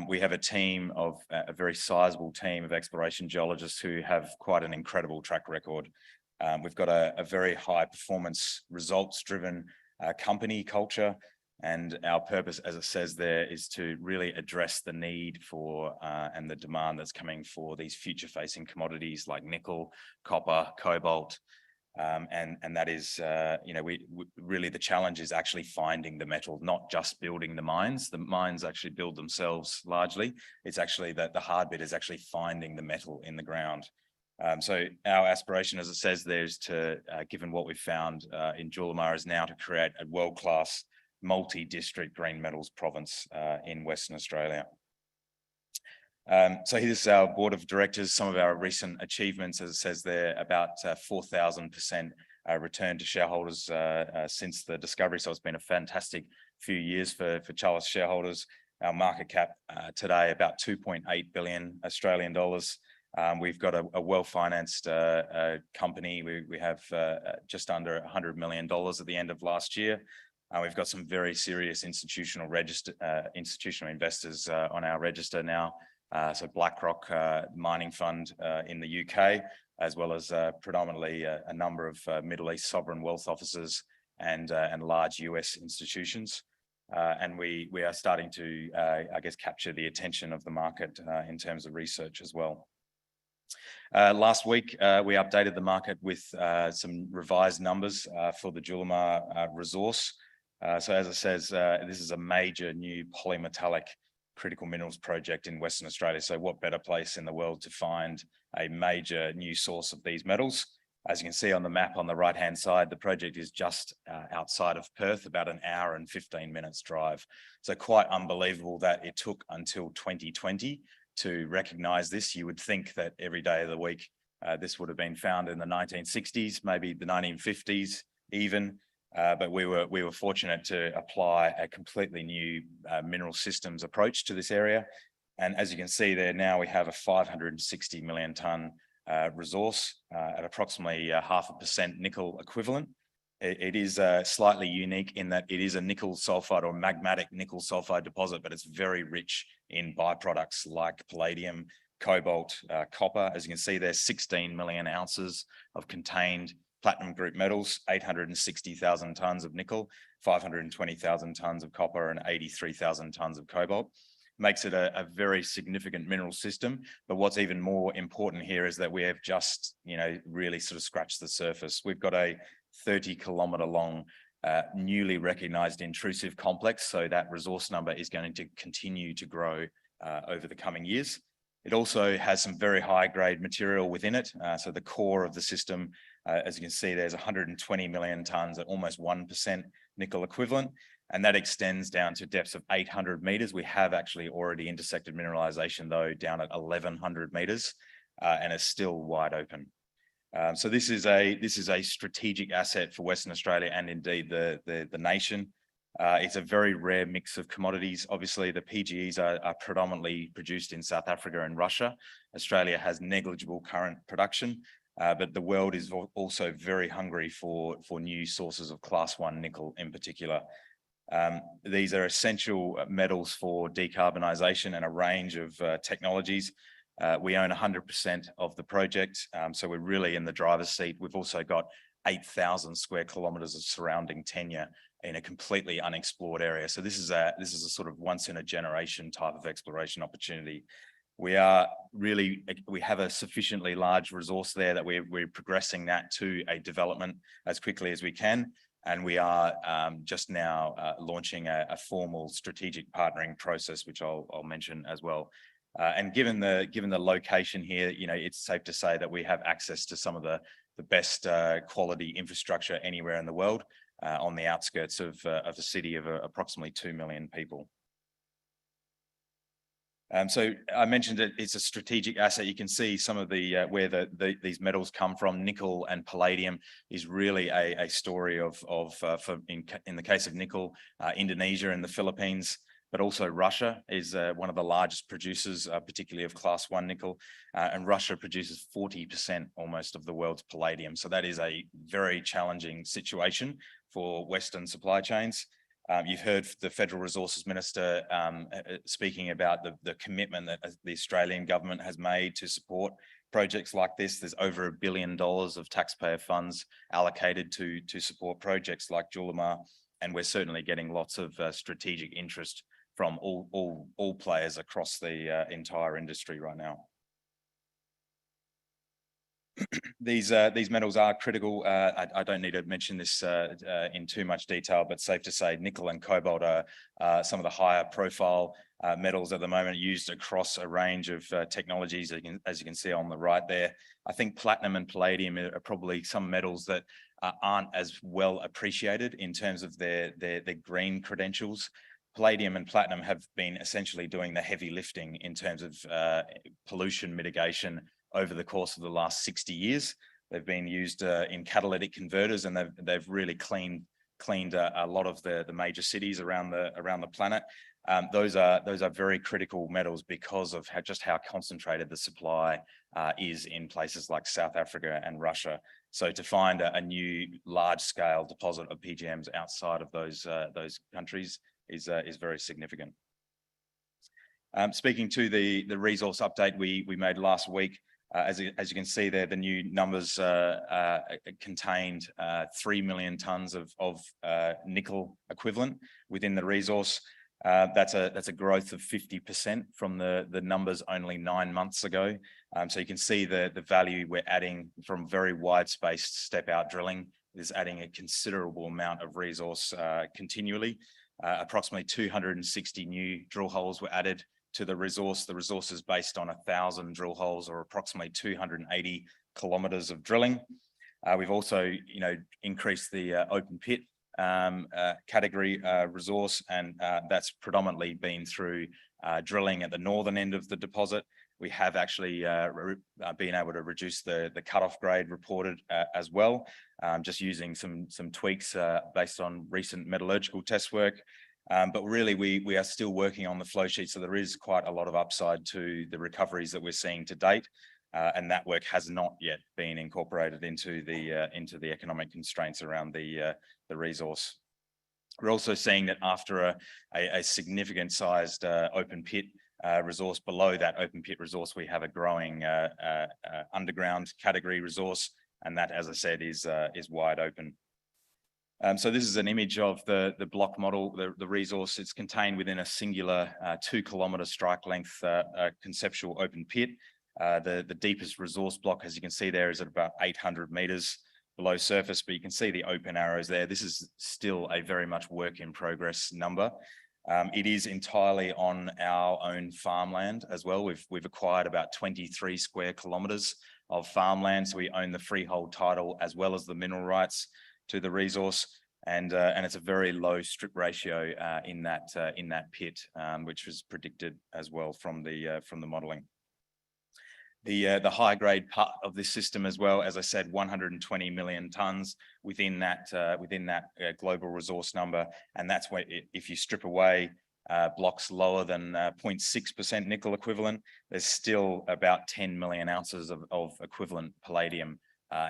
We have a team of a very sizable team of exploration geologists who have quite an incredible track record. We've got a very high performance, results-driven company culture. And our purpose, as it says there, is to really address the need for and the demand that's coming for these future-facing commodities like nickel, copper, cobalt. And that is, really the challenge is actually finding the metal, not just building the mines. The mines actually build themselves largely. It's actually that the hard bit is actually finding the metal in the ground. So our aspiration, as it says there, is to, given what we've found in Julimar, is now to create a world-class multi-district green metals province in Western Australia. So here's our board of directors, some of our recent achievements, as it says there, about 4,000% return to shareholders since the discovery. So it's been a fantastic few years for Chalice shareholders. Our market cap today, about 2.8 billion Australian dollars. We've got a well-financed company. We have just under $100 million at the end of last year. We've got some very serious institutional investors on our register now. So BlackRock mining fund in the UK, as well as predominantly a number of Middle East sovereign wealth officers and large US institutions. And we are starting to, capture the attention of the market in terms of research as well. Last week, we updated the market with some revised numbers for the Julimar resource. So as it says, this is a major new polymetallic critical minerals project in Western Australia. So what better place in the world to find a major new source of these metals? As you can see on the map on the right-hand side, the project is just outside of Perth, about an hour and 15 minutes drive. So quite unbelievable that it took until 2020 to recognise this. You would think that every day of the week, this would have been found in the 1960s, maybe the 1950s even. But we were fortunate to apply a completely new mineral systems approach to this area. And as you can see there, now we have a 560 million tonne resource at approximately 0.5% nickel equivalent. It is slightly unique in that it is a nickel sulfide or magmatic nickel sulfide deposit, but it's very rich in byproducts like palladium, cobalt, copper. As you can see, there's 16 million ounces of contained platinum group metals, 860,000 tonnes of nickel, 520,000 tonnes of copper, and 83,000 tonnes of cobalt. Makes it a very significant mineral system. But what's even more important here is that we have just, really sort of scratched the surface. We've got a 30-kilometre long, newly recognised intrusive complex. So that resource number is going to continue to grow over the coming years. It also has some very high-grade material within it. So the core of the system, as you can see, there's 120 million tonnes at almost 1% nickel equivalent, and that extends down to depths of 800 metres. We have actually already intersected mineralisation, though, down at 1,100 metres, and it's still wide open. So this is a strategic asset for Western Australia and indeed the nation. It's a very rare mix of commodities. Obviously, the PGEs are predominantly produced in South Africa and Russia. Australia has negligible current production, but the world is also very hungry for new sources of Class 1 nickel in particular. These are essential metals for decarbonisation and a range of technologies. We own 100% of the project, so we're really in the driver's seat. We've also got 8,000 square kilometres of surrounding tenure in a completely unexplored area. So this is a sort of once in a generation type of exploration opportunity. We have a sufficiently large resource there that we're progressing that to a development as quickly as we can. And we are just now launching a formal strategic partnering process, which I'll mention as well. And given the location here, it's safe to say that we have access to some of the best quality infrastructure anywhere in the world on the outskirts of a city of approximately 2 million people. So I mentioned that it's a strategic asset. You can see some of the where these metals come from. Nickel and palladium is really a story of in the case of nickel, Indonesia and the Philippines, but also Russia is one of the largest producers, particularly of class 1 nickel, and Russia produces 40% almost of the world's palladium. So that is a very challenging situation for Western supply chains. You've heard the Federal Resources Minister speaking about the commitment that the Australian government has made to support projects like this. There's over $1 billion of taxpayer funds allocated to support projects like Julimar, and we're certainly getting lots of strategic interest from all players across the entire industry right now. These metals are critical. I don't need to mention this in too much detail, but safe to say nickel and cobalt are some of the higher profile metals at the moment, used across a range of technologies, as you can see on the right there. I think platinum and palladium are probably some metals that aren't as well appreciated in terms of their green credentials. Palladium and platinum have been essentially doing the heavy lifting in terms of pollution mitigation over the course of the last 60 years. They've been used in catalytic converters, and they've really cleaned a lot of the major cities around the planet. Those are very critical metals because of how concentrated the supply is in places like South Africa and Russia. So to find a new large-scale deposit of PGMs outside of those countries is very significant. Speaking to the resource update we made last week, as you can see there, the new numbers contained 3 million tonnes of nickel equivalent within the resource. That's a growth of 50% from the numbers only 9 months ago. So you can see the value we're adding from very wide-spaced step-out drilling is adding a considerable amount of resource continually. Approximately 260 new drill holes were added to the resource. The resource is based on 1,000 drill holes, or approximately 280 kilometres of drilling. We've also, increased the open pit category resource, and that's predominantly been through drilling at the northern end of the deposit. We have actually been able to reduce the cutoff grade reported as well, just using some tweaks based on recent metallurgical test work. But really, we are still working on the flow sheet, so there is quite a lot of upside to the recoveries that we're seeing to date, and that work has not yet been incorporated into the economic constraints around the resource. We're also seeing that after a significant sized open pit resource, below that open pit resource, we have a growing underground category resource, and that, as I said, is wide open. So this is an image of the block model, the resource. It's contained within a singular 2-kilometre strike length conceptual open pit. The deepest resource block, as you can see there, is at about 800 metres below surface, but you can see the open arrows there. This is still a very much work in progress number. It is entirely on our own farmland as well. We've acquired about 23 square kilometres of farmland, so we own the freehold title as well as the mineral rights to the resource, and it's a very low strip ratio in that pit, which was predicted as well from the modelling. The high grade part of this system as well, as I said, 120 million tonnes within that global resource number, and that's where if you strip away blocks lower than 0.6% nickel equivalent, there's still about 10 million ounces of equivalent palladium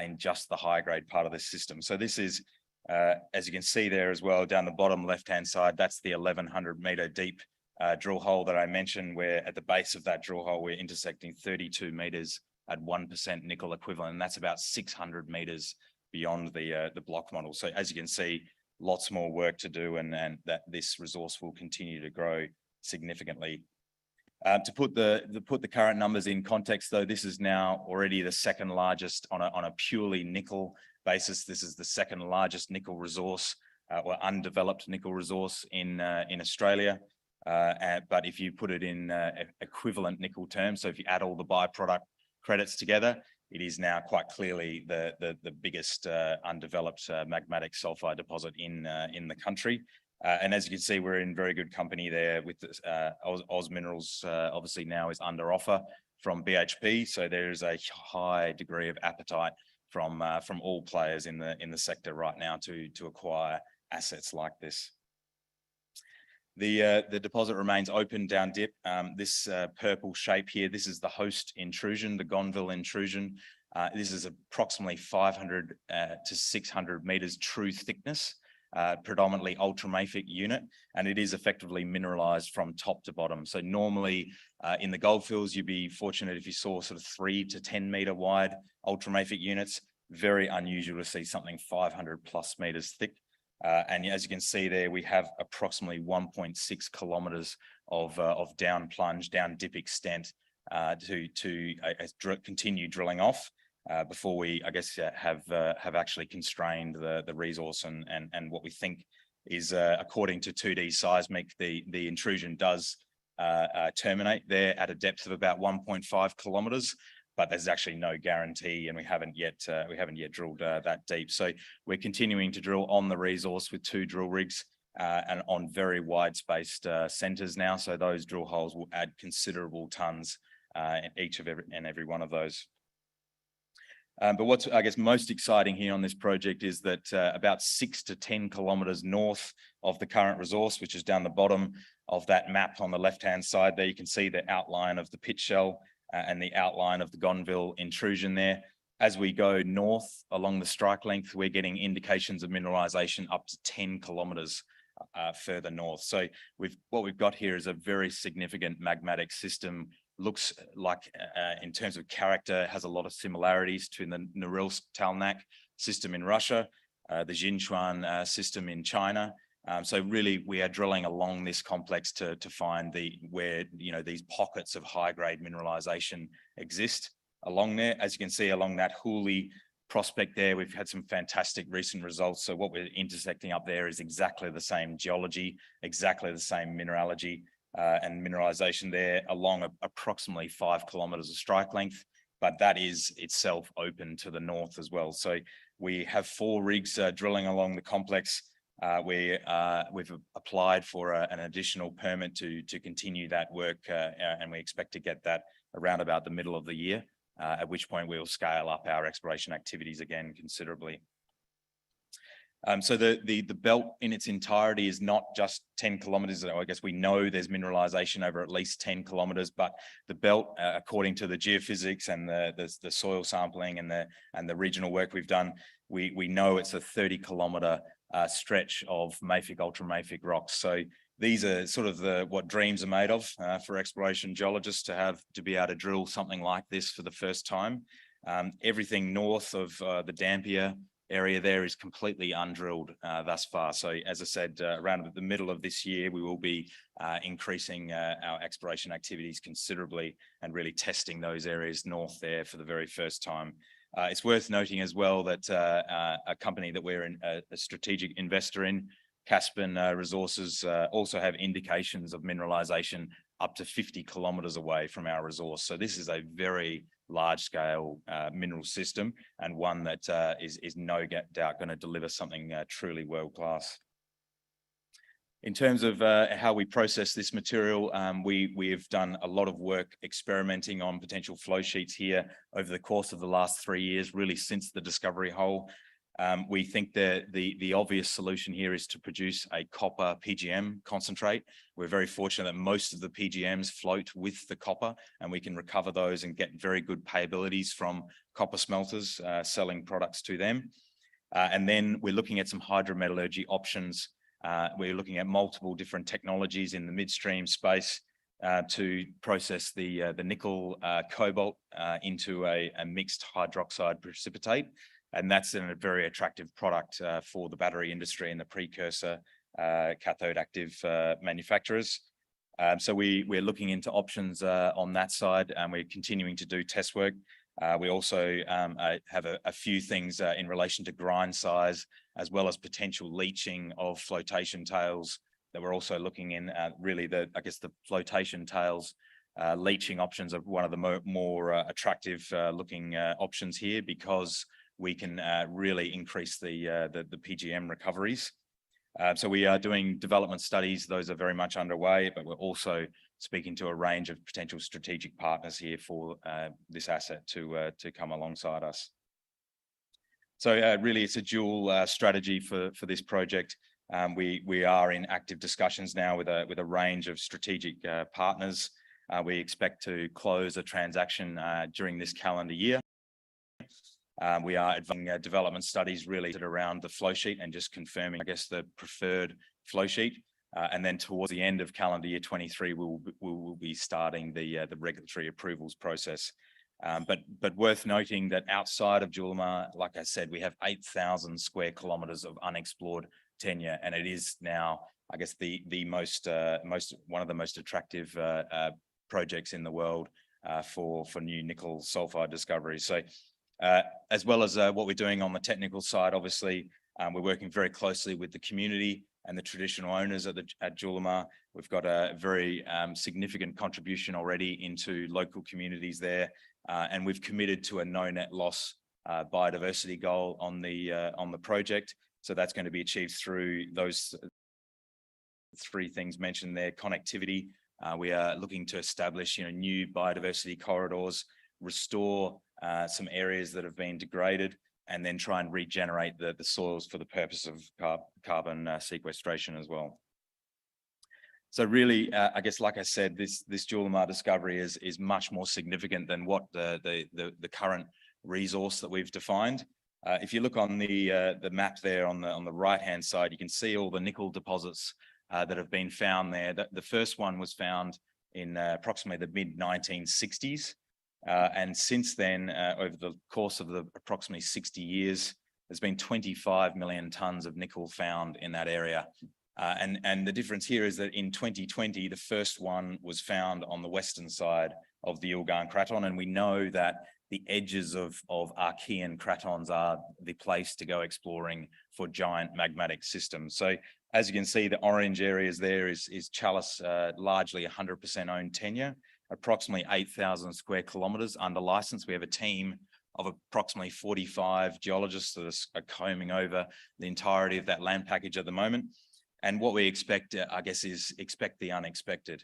in just the high grade part of this system. So this is, as you can see there as well, down the bottom left hand side, that's the 1,100 metre deep drill hole that I mentioned, where at the base of that drill hole we're intersecting 32 metres at 1% nickel equivalent, and that's about 600 metres beyond the block model. So as you can see, lots more work to do, and that this resource will continue to grow significantly. To put the current numbers in context, though, this is now already the second largest on a purely nickel basis. This is the second largest nickel resource or undeveloped nickel resource in Australia. But if you put it in equivalent nickel terms, so if you add all the byproduct credits together, it is now quite clearly the biggest undeveloped magmatic sulfide deposit in the country. And as you can see, we're in very good company there with Oz Minerals, obviously now is under offer from BHP. So there's a high degree of appetite from all players in the sector right now to acquire assets like this. The deposit remains open down dip. This purple shape here, this is the host intrusion, the Gonville intrusion. This is approximately 500 to 600 meters true thickness, predominantly ultramafic unit, and it is effectively mineralized from top to bottom. So normally in the goldfields, you'd be fortunate if you saw sort of 3 to 10 meter wide ultramafic units. Very unusual to see something 500 plus meters thick. And as you can see there, we have approximately 1.6 kilometers of down plunge, down dip extent to continue drilling off before we, I guess, have actually constrained the resource and what we think is, according to 2D seismic, the intrusion does terminate there at a depth of about 1.5 kilometers. But there's actually no guarantee, and we haven't yet drilled that deep. So we're continuing to drill on the resource with 2 drill rigs and on very wide spaced centers now. So those drill holes will add considerable tons in each of every one of those. But what's, I guess, most exciting here on this project is that about 6 to 10 kilometers north of the current resource, which is down the bottom of that map on the left-hand side there, you can see the outline of the pit shell and the outline of the Gonville intrusion there. As we go north along the strike length, we're getting indications of mineralization up to 10 kilometers further north. So what we've got here is a very significant magmatic system. Looks like, in terms of character, has a lot of similarities to the Norilsk-Talnak system in Russia, the Jinchuan system in China. So really, we are drilling along this complex to find where these pockets of high-grade mineralization exist along there. As you can see along that Hooley prospect there, we've had some fantastic recent results. So what we're intersecting up there is exactly the same geology, exactly the same mineralogy and mineralization there along approximately 5 kilometers of strike length, but that is itself open to the north as well. So we have 4 rigs drilling along the complex. We've applied for an additional permit to continue that work, and we expect to get that around about the middle of the year, at which point we'll scale up our exploration activities again considerably. So the belt in its entirety is not just 10 kilometers. I guess we know there's mineralization over at least 10 kilometers, but the belt, according to the geophysics and the soil sampling and the regional work we've done, we know it's a 30-kilometer stretch of mafic, ultramafic rocks. So these are sort of what dreams are made of for exploration geologists to be able to drill something like this for the first time. Everything north of the Dampier area there is completely undrilled thus far. So as I said, around the middle of this year, we will be increasing our exploration activities considerably and really testing those areas north there for the very first time. It's worth noting as well that a company that we're a strategic investor in, Caspian Resources, also have indications of mineralization up to 50 kilometers away from our resource. So this is a very large-scale mineral system, and one that is no doubt going to deliver something truly world-class. In terms of how we process this material, we've done a lot of work experimenting on potential flow sheets here over the course of the last 3 years, really since the discovery hole. We think that the obvious solution here is to produce a copper PGM concentrate. We're very fortunate that most of the PGMs float with the copper, and we can recover those and get very good payabilities from copper smelters selling products to them. And then we're looking at some hydrometallurgy options. We're looking at multiple different technologies in the midstream space to process the nickel cobalt into a mixed hydroxide precipitate. And that's a very attractive product for the battery industry and the precursor cathode active manufacturers. So we're looking into options on that side, and we're continuing to do test work. We also have a few things in relation to grind size, as well as potential leaching of flotation tails that we're also looking in. Really, the flotation tails leaching options are one of the more attractive looking options here, because we can really increase the PGM recoveries. So we are doing development studies. Those are very much underway, but we're also speaking to a range of potential strategic partners here for this asset to come alongside us. So really, it's a dual strategy for this project. We are in active discussions now with a range of strategic partners. We expect to close a transaction during this calendar year. We are advancing development studies really around the flow sheet and just confirming, I guess, the preferred flow sheet. And then towards the end of calendar year 23, we will be starting the regulatory approvals process. But worth noting that outside of Julimar, like I said, we have 8,000 square kilometres of unexplored tenure, and it is now, I guess, the one of the most attractive projects in the world for new nickel sulfide discoveries. So as well as what we're doing on the technical side, obviously, we're working very closely with the community and the traditional owners at Julimar. We've got a very significant contribution already into local communities there, and we've committed to a no net loss biodiversity goal on the project. So that's going to be achieved through those three things mentioned there. Connectivity, we are looking to establish new biodiversity corridors, restore some areas that have been degraded, and then try and regenerate the soils for the purpose of carbon sequestration as well. So really, I guess, like I said, this Julimar discovery is much more significant than what the current resource that we've defined. If you look on the map there on the right-hand side, you can see all the nickel deposits that have been found there. The first one was found in approximately the mid-1960s. And since then, over the course of the approximately 60 years, there's been 25 million tonnes of nickel found in that area. And the difference here is that in 2020, the first one was found on the western side of the Yilgarn Craton, and we know that the edges of Archean cratons are the place to go exploring for giant magmatic systems. So as you can see, the orange areas there is Chalice, largely 100% owned tenure, approximately 8,000 square kilometres under licence. We have a team of approximately 45 geologists that are combing over the entirety of that land package at the moment. And what we expect, I guess, is expect the unexpected.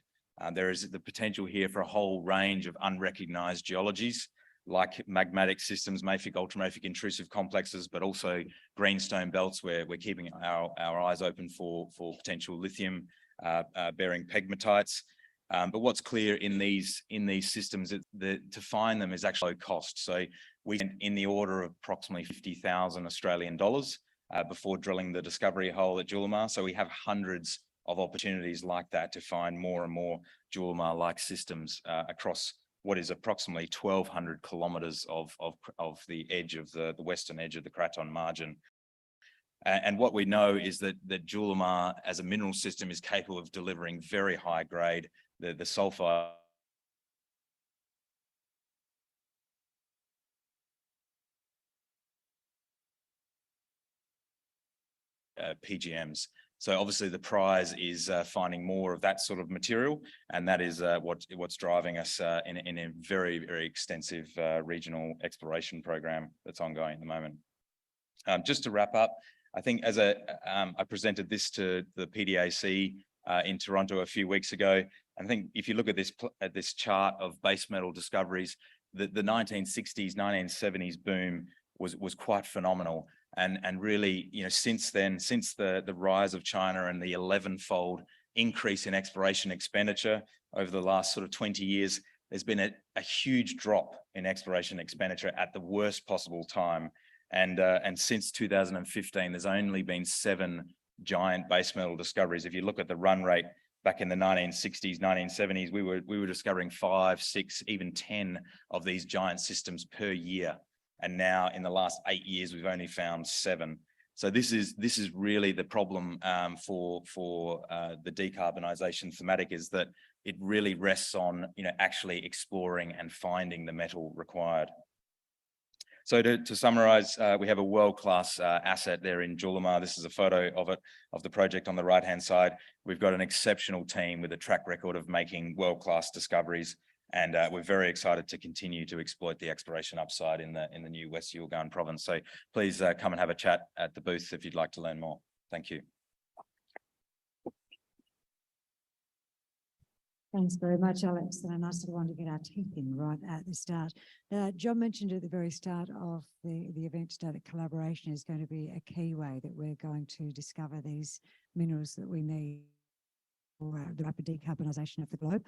There is the potential here for a whole range of unrecognised geologies, like magmatic systems, mafic, ultramafic intrusive complexes, but also greenstone belts where we're keeping our eyes open for potential lithium bearing pegmatites. But what's clear in these systems, to find them is actually low cost. So we in the order of approximately 50,000 Australian dollars before drilling the discovery hole at Julimar. So we have hundreds of opportunities like that to find more and more Julimar-like systems across what is approximately 1,200 kilometres of the edge of the western edge of the Craton margin. And what we know is that Julimar as a mineral system is capable of delivering very high grade, the sulfide PGMs. So obviously the prize is finding more of that sort of material, and that is what's driving us in a very, very extensive regional exploration program that's ongoing at the moment. Just to wrap up, I think as I presented this to the PDAC in Toronto a few weeks ago, I think if you look at this chart of base metal discoveries, the 1960s, 1970s boom was quite phenomenal. And really, since then, since the rise of China and the 11-fold increase in exploration expenditure over the last sort of 20 years, there's been a huge drop in exploration expenditure at the worst possible time. And since 2015, there's only been 7 giant base metal discoveries. If you look at the run rate back in the 1960s, 1970s, we were discovering 5, 6, even 10 of these giant systems per year. And now in the last 8 years, we've only found 7. So this is really the problem for the decarbonisation thematic, is that it really rests on actually exploring and finding the metal required. So to summarise, we have a world-class asset there in Julimar. This is a photo of the project on the right-hand side. We've got an exceptional team with a track record of making world-class discoveries. And we're very excited to continue to exploit the exploration upside in the new West Yilgarn province. So please come and have a chat at the booth if you'd like to learn more. Thank you. Thanks very much, Alex. And a nice little one to get our teeth in right at the start. John mentioned at the very start of the event today that collaboration is going to be a key way that we're going to discover these minerals that we need for the rapid decarbonisation of the globe.